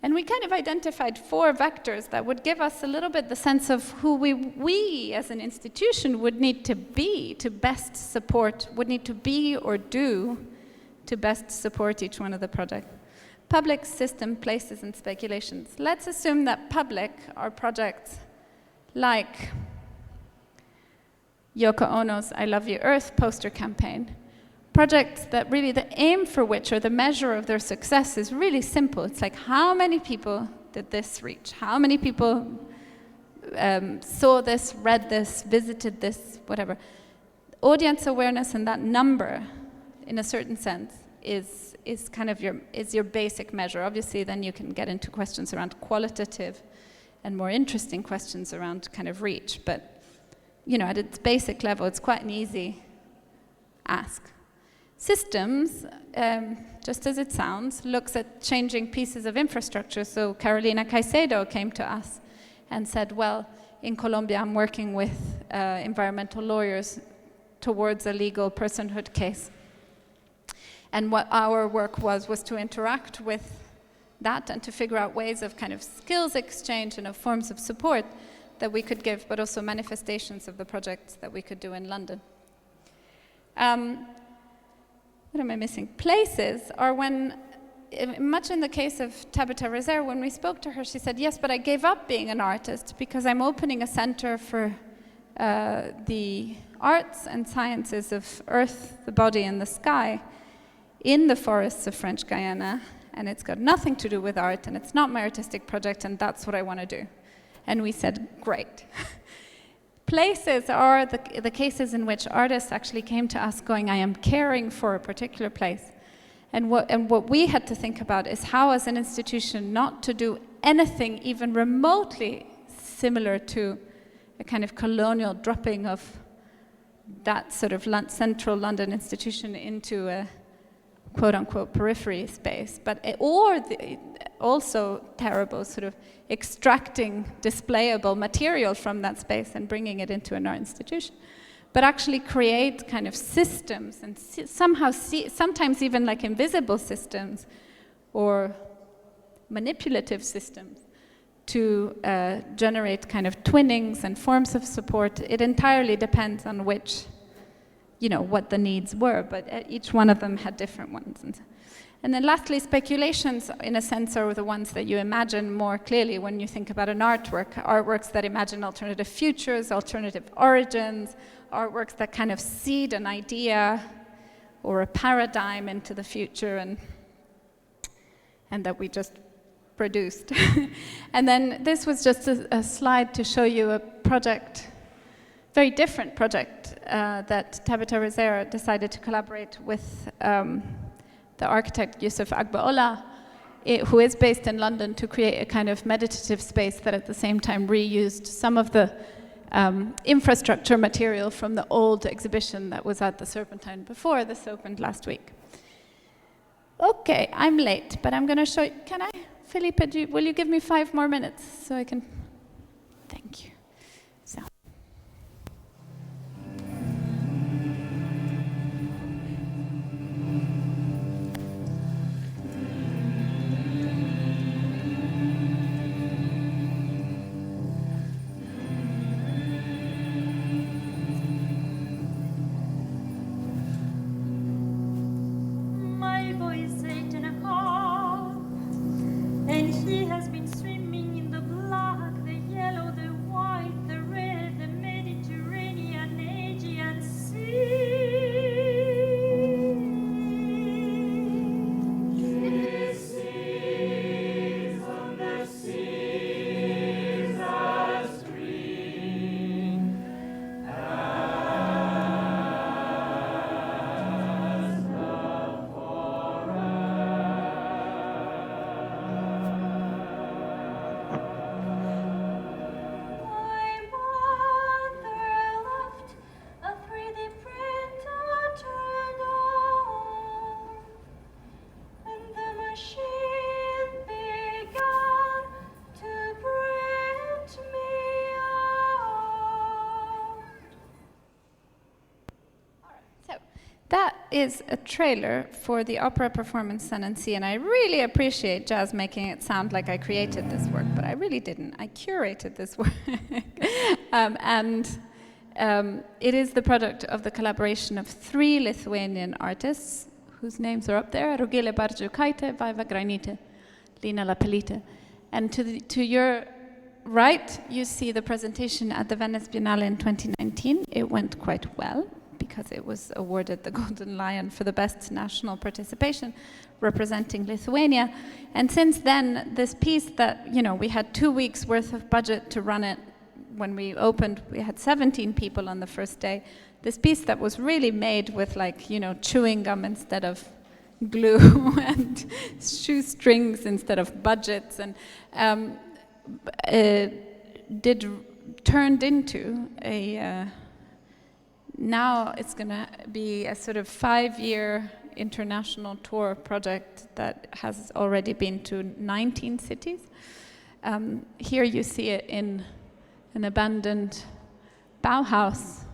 And we kind of identified 4 vectors that would give us a little bit the sense of who we as an institution would need to be to best support, would need to be or do to best support each one of the projects. Public, system, places, and speculations. Let's assume that public are projects like Yoko Ono's I Love You Earth poster campaign. Projects that really the aim for which, or the measure of their success, is really simple. It's like, how many people did this reach? How many people saw this, read this, visited this, whatever? Audience awareness and that number, in a certain sense, is kind of your basic measure. Obviously, then you can get into questions around qualitative and more interesting questions around kind of reach. But, at its basic level, it's quite an easy ask. Systems, just as it sounds, looks at changing pieces of infrastructure. So Carolina Caicedo came to us and said, well, in Colombia, I'm working with environmental lawyers towards a legal personhood case. And what our work was to interact with that and to figure out ways of kind of skills exchange and of forms of support that we could give, but also manifestations of the projects that we could do in London. What am I missing? Places are when, much in the case of Tabitha Rezer, when we spoke to her, she said, yes, but I gave up being an artist because I'm opening a center for the arts and sciences of earth, the body, and the sky in the forests of French Guyana, and it's got nothing to do with art, and it's not my artistic project, and that's what I want to do. And we said, great. Places are the cases in which artists actually came to us going, I am caring for a particular place. And what we had to think about is how, as an institution, not to do anything even remotely similar to a kind of colonial dropping of that sort of central London institution into a quote-unquote periphery space, but also terrible sort of extracting displayable material from that space and bringing it into an art institution, but actually create kind of systems and sometimes even like invisible systems or manipulative systems to generate kind of twinnings and forms of support. It entirely depends on which, what the needs were, but each one of them had different ones. And then lastly, speculations, in a sense, are the ones that you imagine more clearly when you think about an artwork. Artworks that imagine alternative futures, alternative origins, artworks that kind of seed an idea or a paradigm into the future and that we just produced. And then this was just a slide to show you a project, very different project that Tabitha Rezer decided to collaborate with the architect Yusuf Agbaola, who is based in London, to create a kind of meditative space that at the same time reused some of the infrastructure material from the old exhibition that was at the Serpentine before this opened last week. Okay, I'm late, but I'm going to show you. Can I? Felipe, will you give me 5 more minutes so I can? Thank you. So. My boy is 8.5, and he has been swimming in the black, the yellow, the white, the red, the Mediterranean, Aegean Sea. This is on the seas as green as the My mother left a 3D printer turned on, and the machine began to print me out. So that is a trailer for the opera performance Sun and Sea, and I really appreciate Jazz making it sound like I created this work, but I really didn't. I curated this work. It is the product of the collaboration of 3 Lithuanian artists whose names are up there: Rugile Bardziukaite, Vaiva Granite, Lina Lapelite. And to your right, you see the presentation at the Venice Biennale in 2019. It went quite well, because it was awarded the Golden Lion for the best national participation, representing Lithuania. And since then, this piece that, we had 2 weeks worth of budget to run it. When we opened, we had 17 people on the first day. This piece that was really made with chewing gum instead of glue and shoestrings instead of budgets, and turned into a now it's going to be a sort of 5-year international tour project that has already been to 19 cities. Here you see it in an abandoned Bauhaus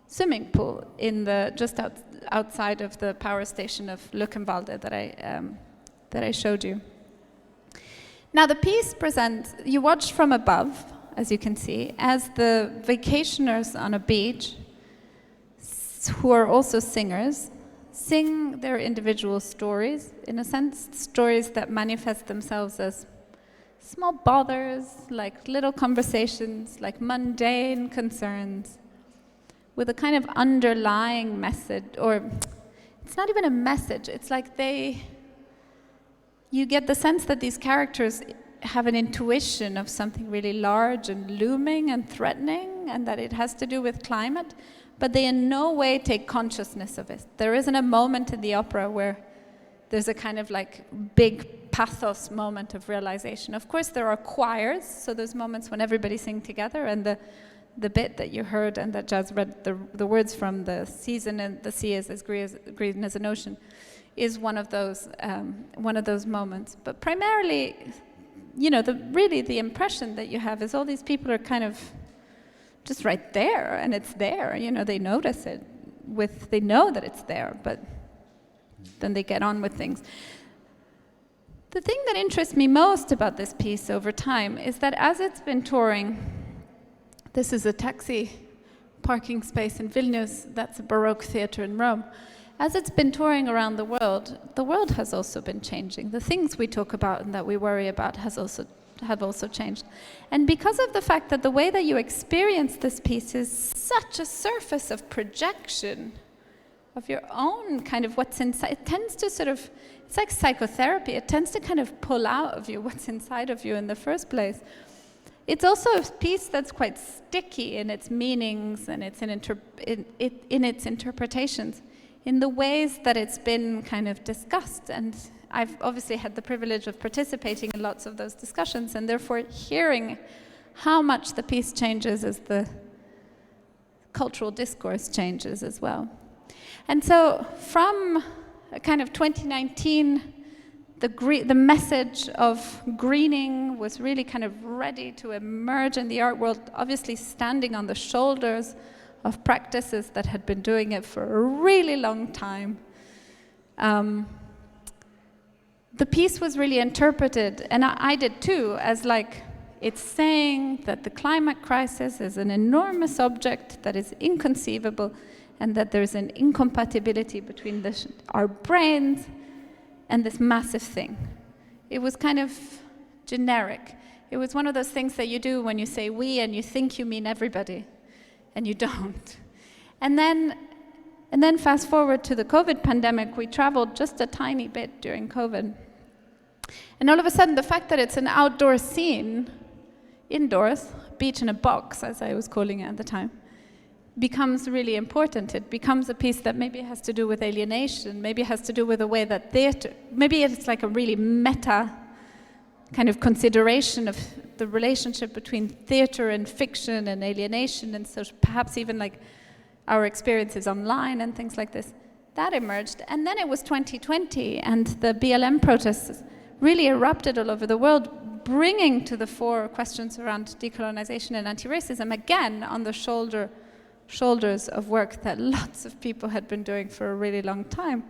swimming pool in just outside of the power station of Luckenwalde that I showed you. Now the piece presents, you watch from above, as you can see, as the vacationers on a beach, who are also singers, sing their individual stories, in a sense, stories that manifest themselves as small bothers, like little conversations, like mundane concerns, with a kind of underlying message, or it's not even a message, it's like you get the sense that these characters have an intuition of something really large and looming and threatening, and that it has to do with climate, but they in no way take consciousness of it. There isn't a moment in the opera where there's a kind of like big pathos moment of realization. Of course, there are choirs, so there's moments when everybody sings together, and the bit that you heard and that Jazz read, the words from the season and the sea is as green as an ocean, is one of those moments. But primarily, you know, the impression that you have is all these people are kind of just right there, and it's there, you know, they notice it, they know that it's there, but then they get on with things. The thing that interests me most about this piece over time is that as it's been touring, this is a taxi parking space in Vilnius, that's a Baroque theater in Rome. As it's been touring around the world has also been changing. The things we talk about and that we worry about have also changed. And because of the fact that the way that you experience this piece is such a surface of projection of your own kind of what's inside, it tends to sort of, it's like psychotherapy, it tends to kind of pull out of you what's inside of you in the first place. It's also a piece that's quite sticky in its meanings and in its interpretations, in the ways that it's been kind of discussed. And I've obviously had the privilege of participating in lots of those discussions, and therefore hearing how much the piece changes as the cultural discourse changes as well. And so from kind of 2019, the message of greening was really kind of ready to emerge in the art world, obviously standing on the shoulders of practices that had been doing it for a really long time. The piece was really interpreted, and I did too, as like, it's saying that the climate crisis is an enormous object that is inconceivable, and that there's an incompatibility between our brains and this massive thing. It was kind of generic. It was one of those things that you do when you say we and you think you mean everybody, and you don't. And then fast forward to the COVID pandemic, we traveled just a tiny bit during COVID. And all of a sudden, the fact that it's an outdoor scene, indoors, beach in a box, as I was calling it at the time, becomes really important. It becomes a piece that maybe has to do with alienation, maybe it has to do with the way that theater, maybe it's like a really meta kind of consideration of the relationship between theater and fiction and alienation, and so perhaps even like our experiences online and things like this. That emerged, and then it was 2020, and the BLM protests really erupted all over the world, bringing to the fore questions around decolonization and anti-racism, again on the shoulders of work that lots of people had been doing for a really long time.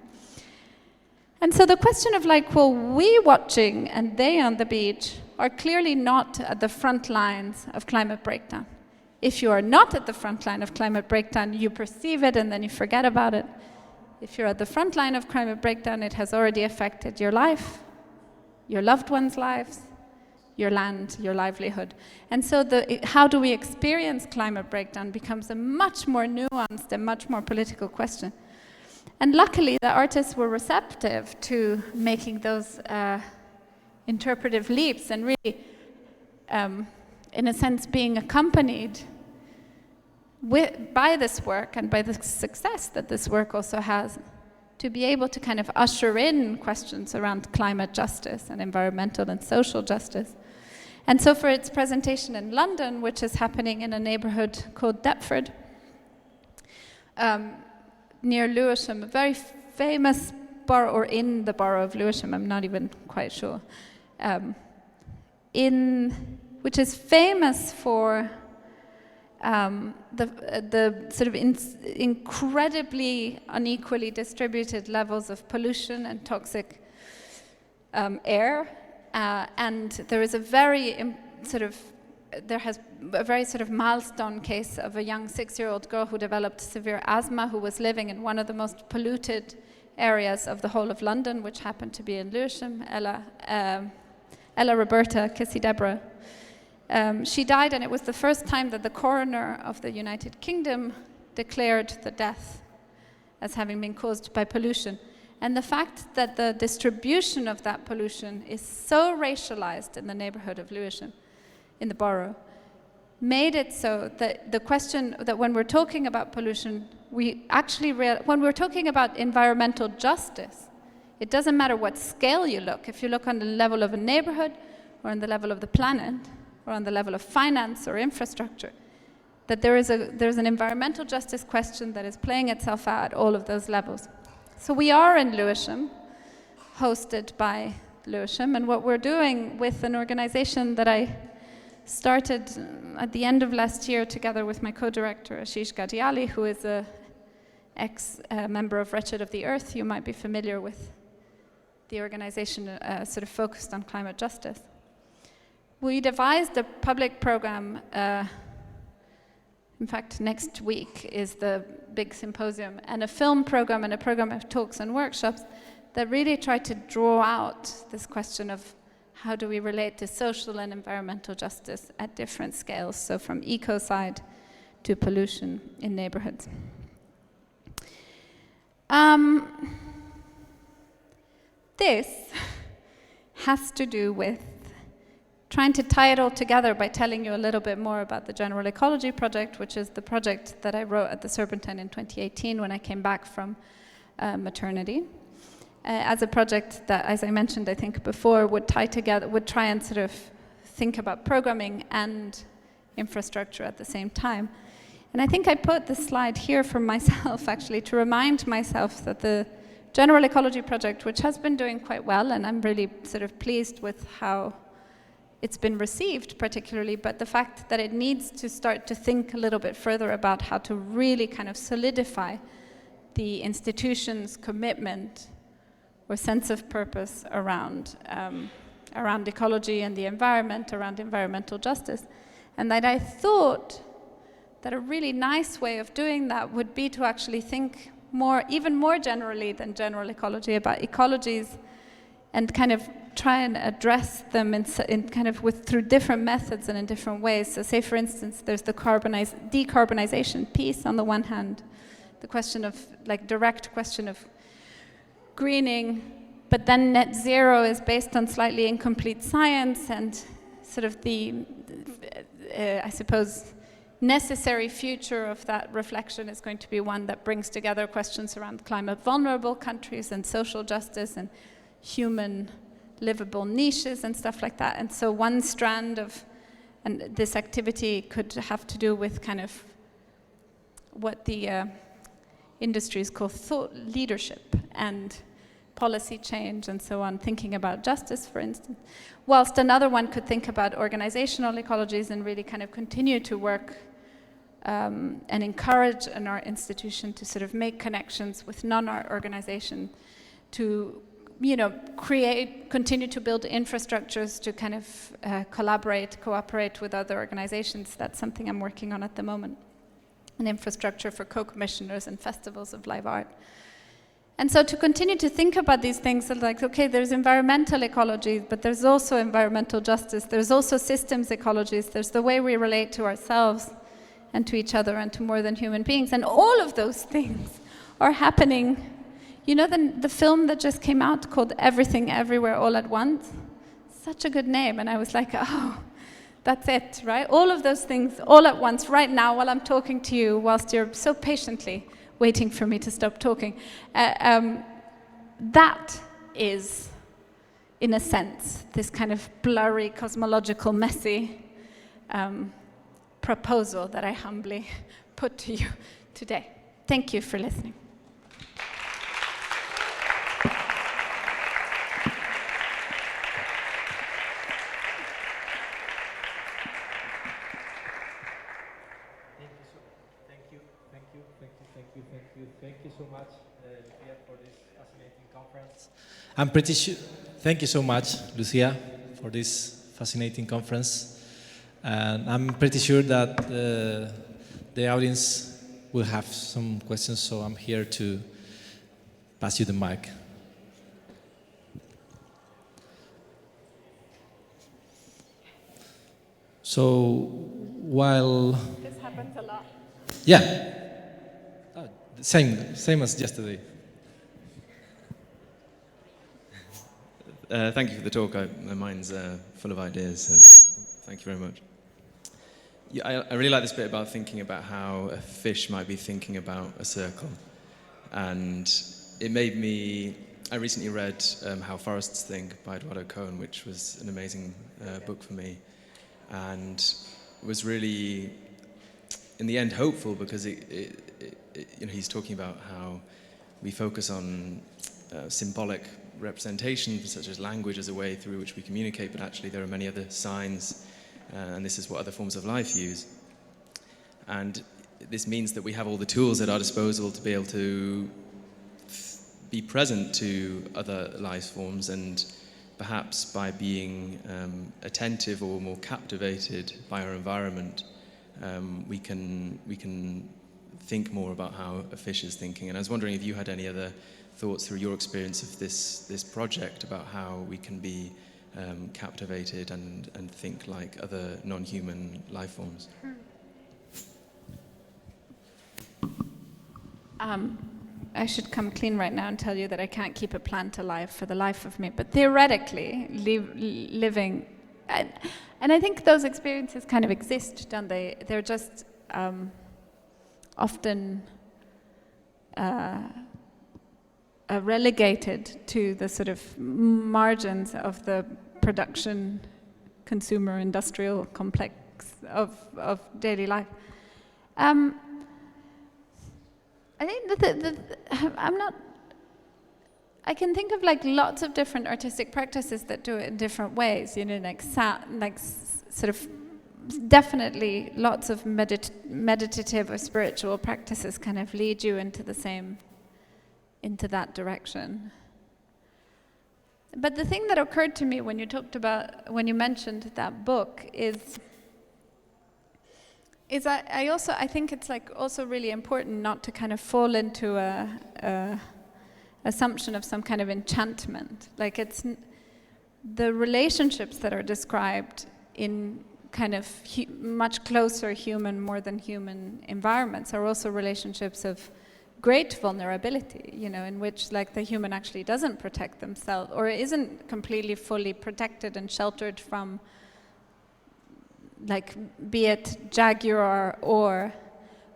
And so the question of like, well, we watching and they on the beach are clearly not at the front lines of climate breakdown. If you are not at the front line of climate breakdown, you perceive it and then you forget about it. If you're at the front line of climate breakdown, it has already affected your life, your loved ones' lives, your land, your livelihood. And so how do we experience climate breakdown becomes a much more nuanced and much more political question. And luckily, the artists were receptive to making those interpretive leaps and really, in a sense, being accompanied by this work and by the success that this work also has, to be able to kind of usher in questions around climate justice and environmental and social justice. And so for its presentation in London, which is happening in a neighborhood called Deptford, near Lewisham, a very famous borough, or in the borough of Lewisham, I'm not even quite sure, which is famous for the sort of incredibly unequally distributed levels of pollution and toxic air. And there is a very sort of there has a very sort of milestone case of a young 6-year-old girl who developed severe asthma, who was living in one of the most polluted areas of the whole of London, which happened to be in Lewisham, Ella Roberta Kissy Deborah. She died, and it was the first time that the coroner of the United Kingdom declared the death as having been caused by pollution. And the fact that the distribution of that pollution is so racialized in the neighborhood of Lewisham, in the borough, made it so that the question that when we're talking about pollution, we actually, when we're talking about environmental justice, it doesn't matter what scale you look. If you look on the level of a neighborhood, or on the level of the planet, or on the level of finance or infrastructure, that there's an environmental justice question that is playing itself out at all of those levels. So we are in Lewisham, hosted by Lewisham, and what we're doing with an organization that I started at the end of last year together with my co-director Ashish Gadiali, who is an ex-member of Wretched of the Earth. You might be familiar with the organization sort of focused on climate justice. We devised a public program. In fact, next week is the big symposium, and a film program and a program of talks and workshops that really try to draw out this question of how do we relate to social and environmental justice at different scales, so from ecocide to pollution in neighborhoods. This has to do with trying to tie it all together by telling you a little bit more about the General Ecology project, which is the project that I wrote at the Serpentine in 2018 when I came back from maternity. As a project that, as I mentioned, I think before, would tie together, would try and sort of think about programming and infrastructure at the same time. And I think I put this slide here for myself, actually, to remind myself that the General Ecology project, which has been doing quite well, and I'm really sort of pleased with how it's been received particularly, but the fact that it needs to start to think a little bit further about how to really kind of solidify the institution's commitment or sense of purpose around ecology and the environment, around environmental justice. And that I thought that a really nice way of doing that would be to actually think more, even more generally than general ecology, about ecologies, and kind of try and address them in kind of through different methods and in different ways. So say, for instance, there's the decarbonization piece on the one hand, the question of, like, direct question of greening, but then net zero is based on slightly incomplete science, and sort of the, I suppose, necessary future of that reflection is going to be one that brings together questions around climate vulnerable countries and social justice and human livable niches and stuff like that. And so one strand of this activity could have to do with kind of what the industries call thought leadership and policy change and so on, thinking about justice, for instance. Whilst another one could think about organizational ecologies and really kind of continue to work and encourage an art institution to sort of make connections with non-art organization to, you know, continue to build infrastructures to kind of collaborate, cooperate with other organizations. That's something I'm working on at the moment. An infrastructure for co-commissioners and festivals of live art. And so to continue to think about these things, like, okay, there's environmental ecology, but there's also environmental justice, there's also systems ecologies, there's the way we relate to ourselves and to each other and to more than human beings. And all of those things are happening. You know the film that just came out called Everything Everywhere All at Once? Such a good name. And I was like, oh, that's it, right? All of those things all at once right now while I'm talking to you, whilst you're so patiently waiting for me to stop talking. That is, in a sense, this kind of blurry, cosmological, messy proposal that I humbly put to you today. Thank you for listening. Thank you so much, Lucia, for this fascinating conference. I'm pretty sure. Thank you so much, Lucia, for this fascinating conference. And I'm pretty sure that the audience will have some questions, so I'm here to pass you the mic. So while... This happens a lot. Yeah. Same as yesterday. Thank you for the talk. My mind's full of ideas, so thank you very much. Yeah, I really like this bit about thinking about how a fish might be thinking about a circle. And it made me... I recently read How Forests Think by Eduardo Cohen, which was an amazing book for me. And was really, in the end, hopeful because he's talking about how we focus on symbolic representations such as language as a way through which we communicate, but actually there are many other signs, and this is what other forms of life use. And this means that we have all the tools at our disposal to be able to be present to other life forms, and perhaps by being attentive or more captivated by our environment, we can think more about how a fish is thinking. And I was wondering if you had any other thoughts through your experience of this project about how we can be captivated and think like other non-human life forms. I should come clean right now and tell you that I can't keep a plant alive for the life of me, but theoretically, living, and I think those experiences kind of exist, don't they? They're just often relegated to the sort of margins of the production, consumer, industrial complex of daily life. I think I can think of like lots of different artistic practices that do it in different ways, you know, like sort of definitely lots of meditative or spiritual practices kind of lead you into that direction. But the thing that occurred to me when you mentioned that book is I think it's like also really important not to kind of fall into a assumption of some kind of enchantment. Like it's the relationships that are described in kind of much closer human, more than human environments are also relationships of great vulnerability, you know, in which like the human actually doesn't protect themselves or isn't completely fully protected and sheltered from, like, be it Jaguar or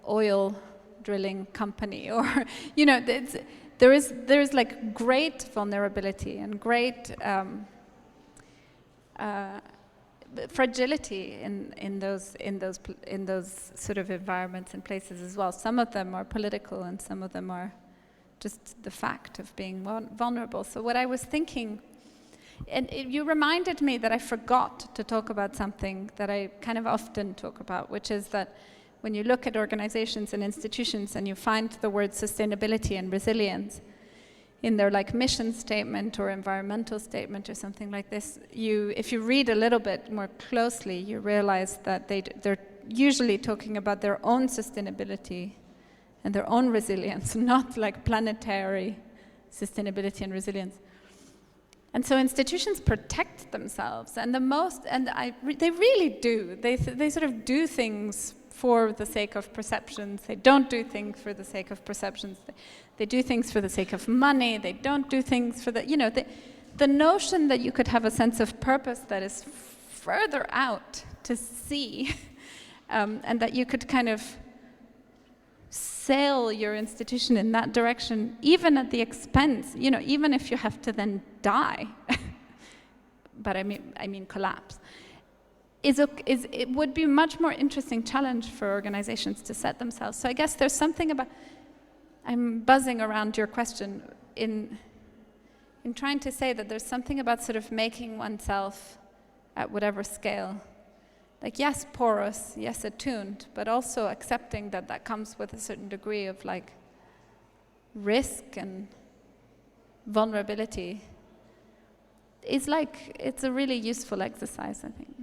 oil drilling company, or you know, there is like great vulnerability and great fragility in those sort of environments and places as well. Some of them are political, and some of them are just the fact of being vulnerable. So what I was thinking. And you reminded me that I forgot to talk about something that I kind of often talk about, which is that when you look at organizations and institutions and you find the word sustainability and resilience in their like mission statement or environmental statement or something like this, if you read a little bit more closely, you realize that they're usually talking about their own sustainability and their own resilience, not like planetary sustainability and resilience. And so institutions protect themselves, and they really do. They sort of do things for the sake of perceptions. They don't do things for the sake of perceptions. They do things for the sake of money. They don't do things for the notion that you could have a sense of purpose that is further out to see, and that you could kind of sail your institution in that direction, even at the expense, you know, even if you have to then die, but I mean collapse, it would be a much more interesting challenge for organizations to set themselves. So I guess there's something about, I'm buzzing around your question in trying to say that there's something about sort of making oneself at whatever scale, like, yes, porous, yes, attuned, but also accepting that that comes with a certain degree of like risk and vulnerability. It's a really useful exercise, I think.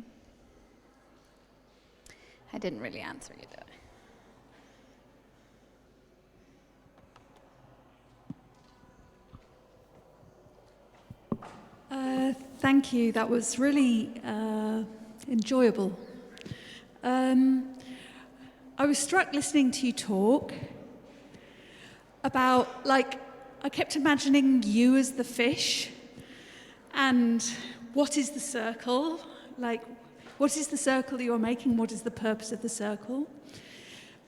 I didn't really answer you, did I? Thank you. That was really enjoyable. I was struck listening to you talk about, like, I kept imagining you as the fish, and what is the circle? Like, what is the circle that you're making? What is the purpose of the circle?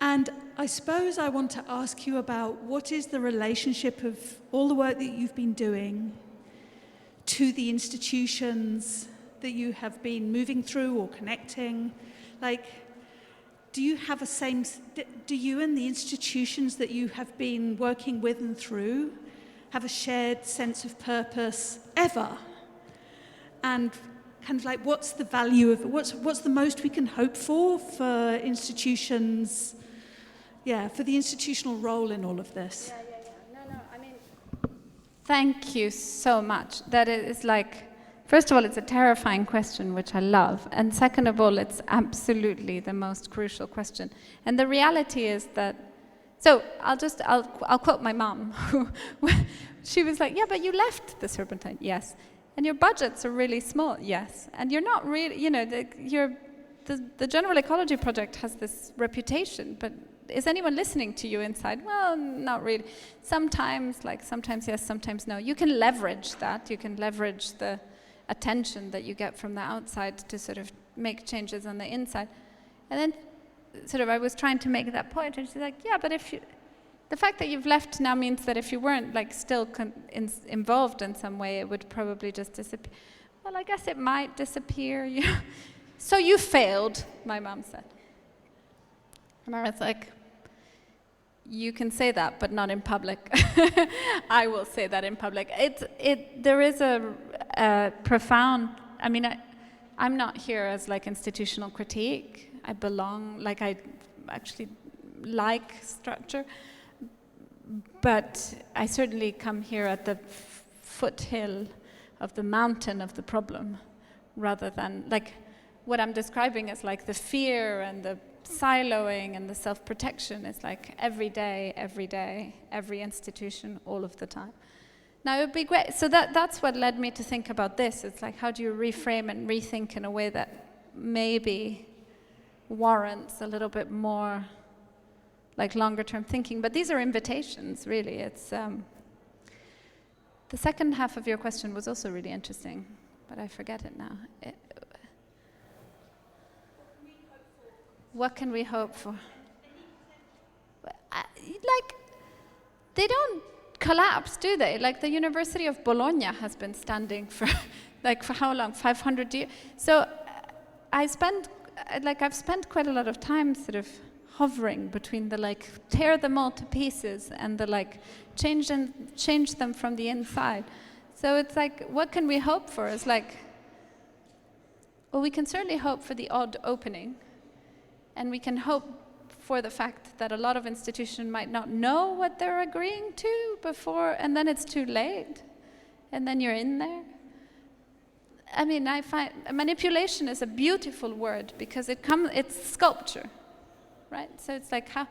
And I suppose I want to ask you about what is the relationship of all the work that you've been doing to the institutions that you have been moving through or connecting? Like, do you and the institutions that you have been working with and through have a shared sense of purpose ever? And kind of like, what's the value of, what's the most we can hope for institutions, for the institutional role in all of this? Thank you so much. That is like, first of all, it's a terrifying question, which I love. And second of all, it's absolutely the most crucial question. And the reality is that, so I'll quote my mom, who she was like, yeah, but you left the Serpentine. Yes. And your budgets are really small. Yes. And you're not really, the General Ecology Project has this reputation, but is anyone listening to you inside? Well, not really. Sometimes yes, sometimes no. You can leverage that. You can leverage the attention that you get from the outside to sort of make changes on the inside. And then sort of I was trying to make that point, and she's like, yeah, but the fact that you've left now means that if you weren't like still involved in some way, it would probably just disappear. Well, I guess it might disappear. So you failed, my mom said. And I was like, you can say that, but not in public. I will say that in public. There is a profound, I mean, I'm not here as like institutional critique. I actually like structure, but I certainly come here at the foothill of the mountain of the problem, rather than, like, what I'm describing is like the fear and the siloing and the self-protection is like every day, every institution, all of the time. Now, it would be great. So that's what led me to think about this. It's like, how do you reframe and rethink in a way that maybe warrants a little bit more like longer-term thinking? But these are invitations, really. It's the second half of your question was also really interesting, but I forget it now. What can we hope for? Like, they don't collapse, do they? Like, the University of Bologna has been standing for how long? 500 years. So I've spent quite a lot of time sort of hovering between the like tear them all to pieces and the like change them from the inside. So it's like, what can we hope for? It's like, well, we can certainly hope for the odd opening. And we can hope for the fact that a lot of institutions might not know what they're agreeing to before, and then it's too late, and then you're in there. I mean, I find manipulation is a beautiful word because it's sculpture, right? So it's like how,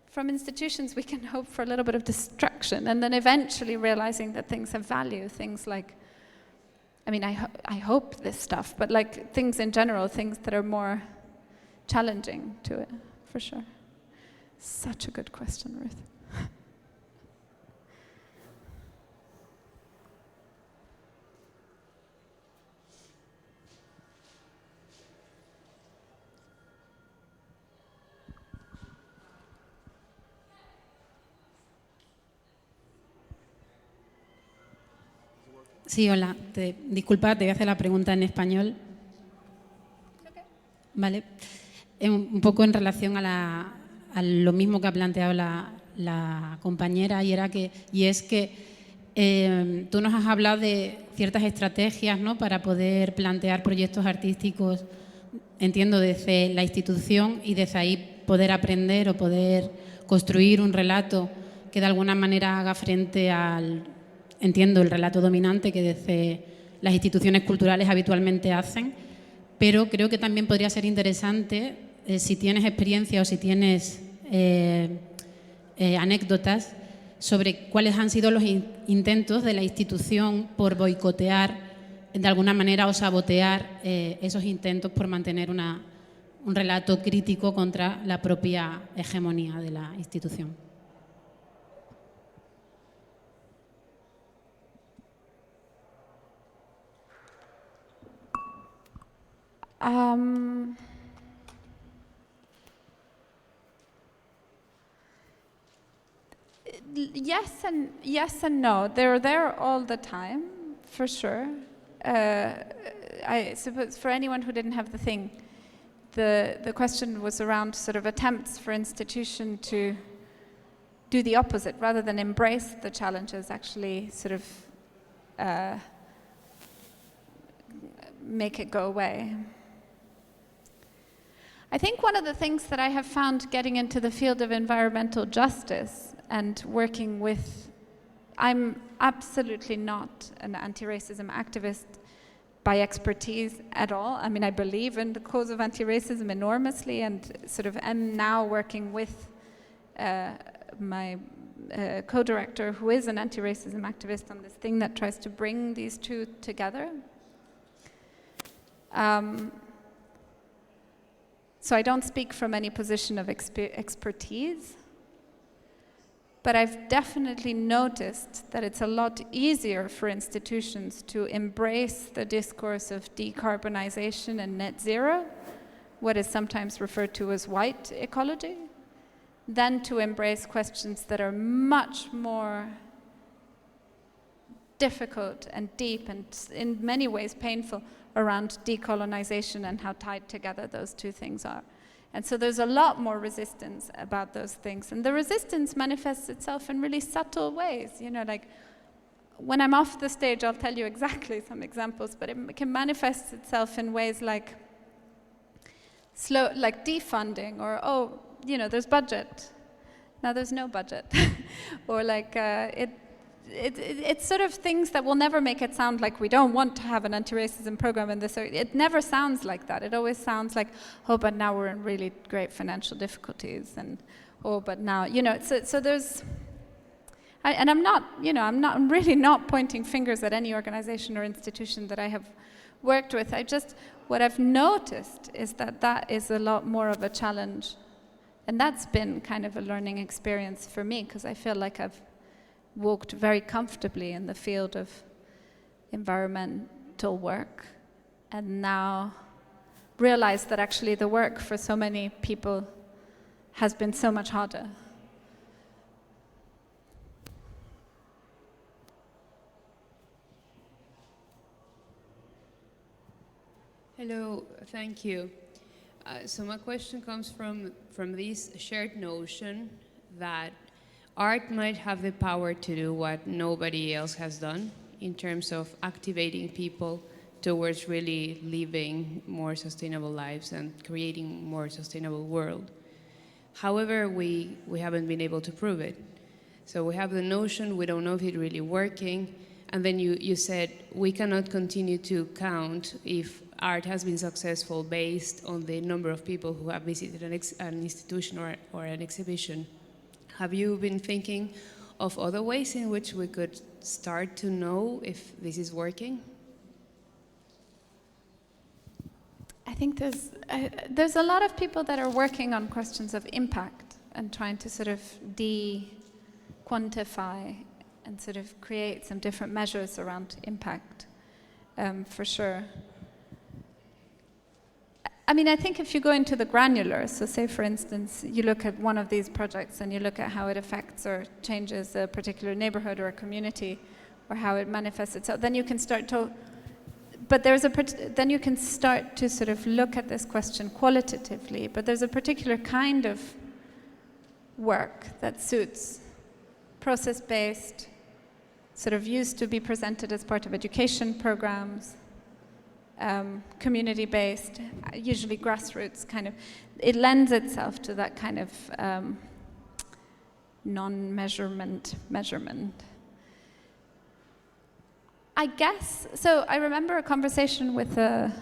from institutions, we can hope for a little bit of destruction, and then eventually realizing that things have value, things like, I mean, I hope this stuff, but like things in general, things that are more challenging to it, for sure. Such a good question, Ruth. Sí, hola. Disculpa, te voy a hacer la pregunta en español. Vale. Un poco en relación a lo mismo que ha planteado la compañera, y es que tú nos has hablado de ciertas estrategias, ¿no?, para poder plantear proyectos artísticos, entiendo, desde la institución, y desde ahí poder aprender o poder construir un relato que de alguna manera haga frente al, entiendo, el relato dominante que desde las instituciones culturales habitualmente hacen. Pero creo que también podría ser interesante si tienes experiencia o si tienes anécdotas sobre cuáles han sido los intentos de la institución por boicotear de alguna manera o sabotear esos intentos por mantener un relato crítico contra la propia hegemonía de la institución. Yes and no. They're there all the time, for sure. I suppose for anyone who didn't have the thing, the question was around sort of attempts for institution to do the opposite, rather than embrace the challenges, actually sort of make it go away. I think one of the things that I have found getting into the field of environmental justice and working with, I'm absolutely not an anti-racism activist by expertise at all. I mean, I believe in the cause of anti-racism enormously, and sort of am now working with my co-director, who is an anti-racism activist, on this thing that tries to bring these two together. So I don't speak from any position of expertise, but I've definitely noticed that it's a lot easier for institutions to embrace the discourse of decarbonization and net zero, what is sometimes referred to as white ecology, than to embrace questions that are much more difficult and deep and in many ways painful around decolonization and how tied together those two things are. And so there's a lot more resistance about those things. And the resistance manifests itself in really subtle ways. You know, like when I'm off the stage, I'll tell you exactly some examples, but it can manifest itself in ways like like defunding, or, oh, you know, there's budget. Now there's no budget. Or like it's sort of things that will never make it sound like we don't want to have an anti-racism program in this area. It never sounds like that. It always sounds like, oh, but now we're in really great financial difficulties, and oh, but now, you know. So there's, and I'm not, you know, I'm really not pointing fingers at any organization or institution that I have worked with. What I've noticed is that that is a lot more of a challenge, and that's been kind of a learning experience for me, because I feel like I've walked very comfortably in the field of environmental work, and now realize that actually the work for so many people has been so much harder. Hello, thank you. So my question comes from this shared notion that art might have the power to do what nobody else has done in terms of activating people towards really living more sustainable lives and creating more sustainable world. However, we haven't been able to prove it. So we have the notion, we don't know if it's really working, and then you said we cannot continue to count if art has been successful based on the number of people who have visited an institution or an exhibition. Have you been thinking of other ways in which we could start to know if this is working? I think there's a lot of people that are working on questions of impact and trying to sort of quantify and sort of create some different measures around impact, for sure. I mean, I think if you go into the granular, so say for instance, you look at one of these projects and you look at how it affects or changes a particular neighborhood or a community, or how it manifests itself, then you can start to, then you can start to sort of look at this question qualitatively, but there's a particular kind of work that suits process-based, sort of used to be presented as part of education programs, community-based, usually grassroots kind of. It lends itself to that kind of non-measurement measurement. I guess, so I remember a conversation with a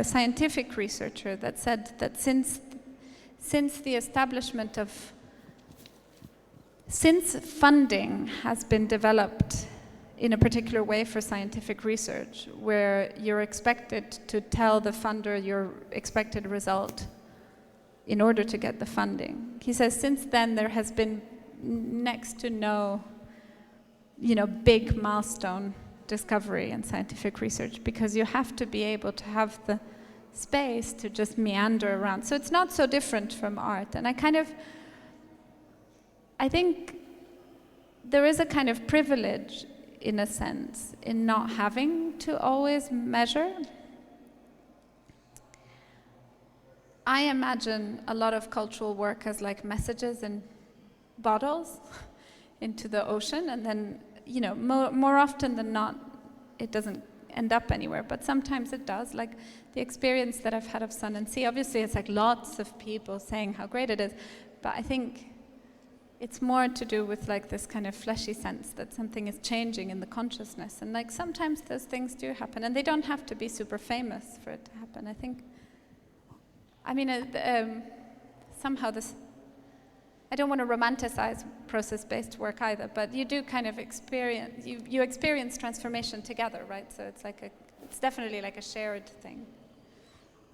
scientific researcher that said that since since the establishment of, since funding has been developed in a particular way for scientific research, where you're expected to tell the funder your expected result in order to get the funding. He says since then there has been next to no, big milestone discovery in scientific research, because you have to be able to have the space to just meander around. So it's not so different from art. And I think there is a kind of privilege, in a sense, in not having to always measure. I imagine a lot of cultural work as like messages in bottles into the ocean, and then, more often than not, it doesn't end up anywhere, but sometimes it does. Like the experience that I've had of Sun and Sea, obviously it's like lots of people saying how great it is, but I think it's more to do with like this kind of fleshy sense that something is changing in the consciousness, and like sometimes those things do happen, and they don't have to be super famous for it to happen. I think, somehow this, I don't want to romanticize process-based work either, but you do kind of experience, you experience transformation together, right? So it's like it's definitely like a shared thing.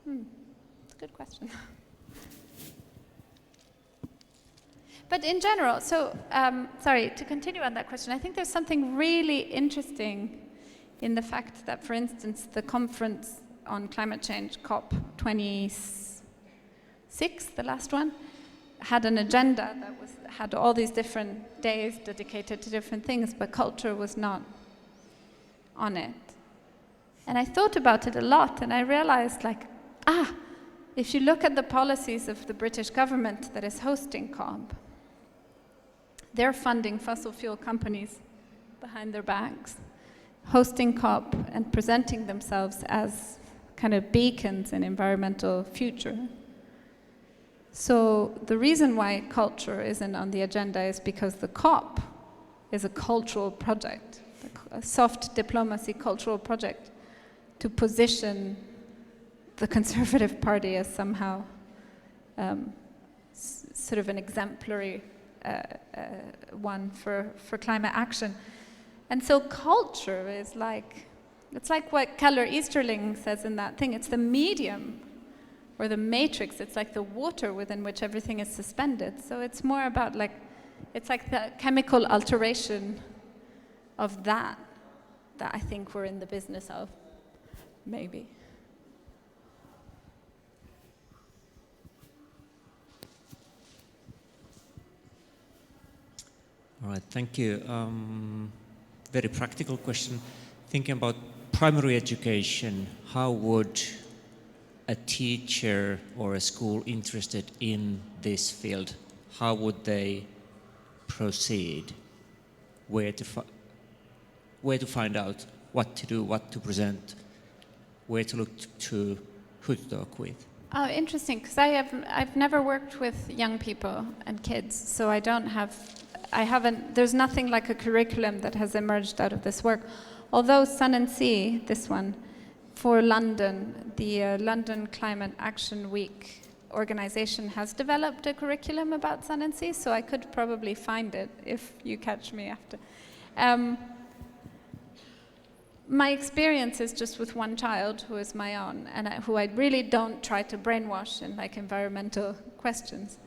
It's a good question. But in general, so, sorry, to continue on that question, I think there's something really interesting in the fact that, for instance, the conference on climate change, COP26, the last one, had an agenda that had all these different days dedicated to different things, but culture was not on it. And I thought about it a lot, and I realized, if you look at the policies of the British government that is hosting COP, they're funding fossil fuel companies behind their backs, hosting COP and presenting themselves as kind of beacons in environmental future. So the reason why culture isn't on the agenda is because the COP is a cultural project, a soft diplomacy cultural project to position the Conservative Party as somehow sort of an exemplary one for climate action. And so culture is like, it's like what Keller Easterling says in that thing, it's the medium or the matrix, it's like the water within which everything is suspended. So it's more about like, it's like the chemical alteration of that I think we're in the business of, maybe. All right, thank you. Very practical question. Thinking about primary education, how would a teacher or a school interested in this field, how would they proceed? Where to find out what to do, what to present, where to look to, who to talk with? Oh, interesting, because I've never worked with young people and kids, so there's nothing like a curriculum that has emerged out of this work. Although Sun and Sea, this one, for London, the London Climate Action Week organization has developed a curriculum about Sun and Sea, so I could probably find it if you catch me after. My experience is just with one child who is my own, and who I really don't try to brainwash in like environmental questions.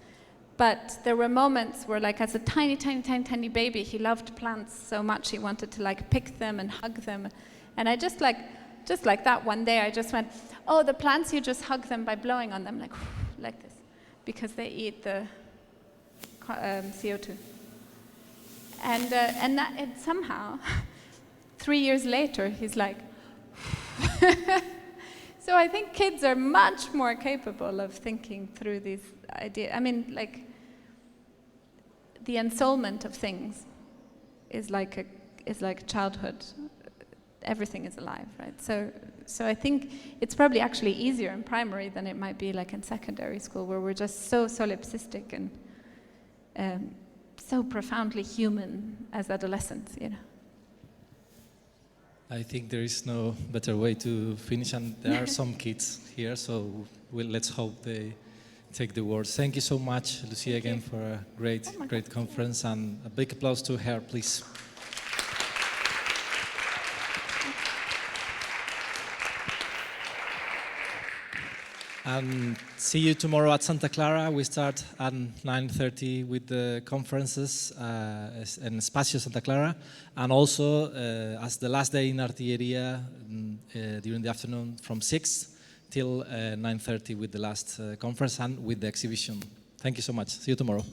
But there were moments where, like, as a tiny, tiny, tiny, tiny baby, he loved plants so much he wanted to like pick them and hug them. And I just like that one day, I just went, oh, the plants, you just hug them by blowing on them, like this, because they eat the CO2. And that it somehow, 3 years later, he's like, so I think kids are much more capable of thinking through these ideas. I mean, like, the ensoulment of things is like childhood. Everything is alive, right? So I think it's probably actually easier in primary than it might be like in secondary school, where we're just so solipsistic and so profoundly human as adolescents, you know. I think there is no better way to finish, and there are some kids here, so let's hope they take the words. Thank you so much, Lucia, again for a great conference, and a big applause to her, please. And see you tomorrow at Santa Clara. We start at 9:30 with the conferences in Espacio Santa Clara. And also, as the last day in Artilleria, during the afternoon from 6 till 9:30 with the last conference and with the exhibition. Thank you so much. See you tomorrow.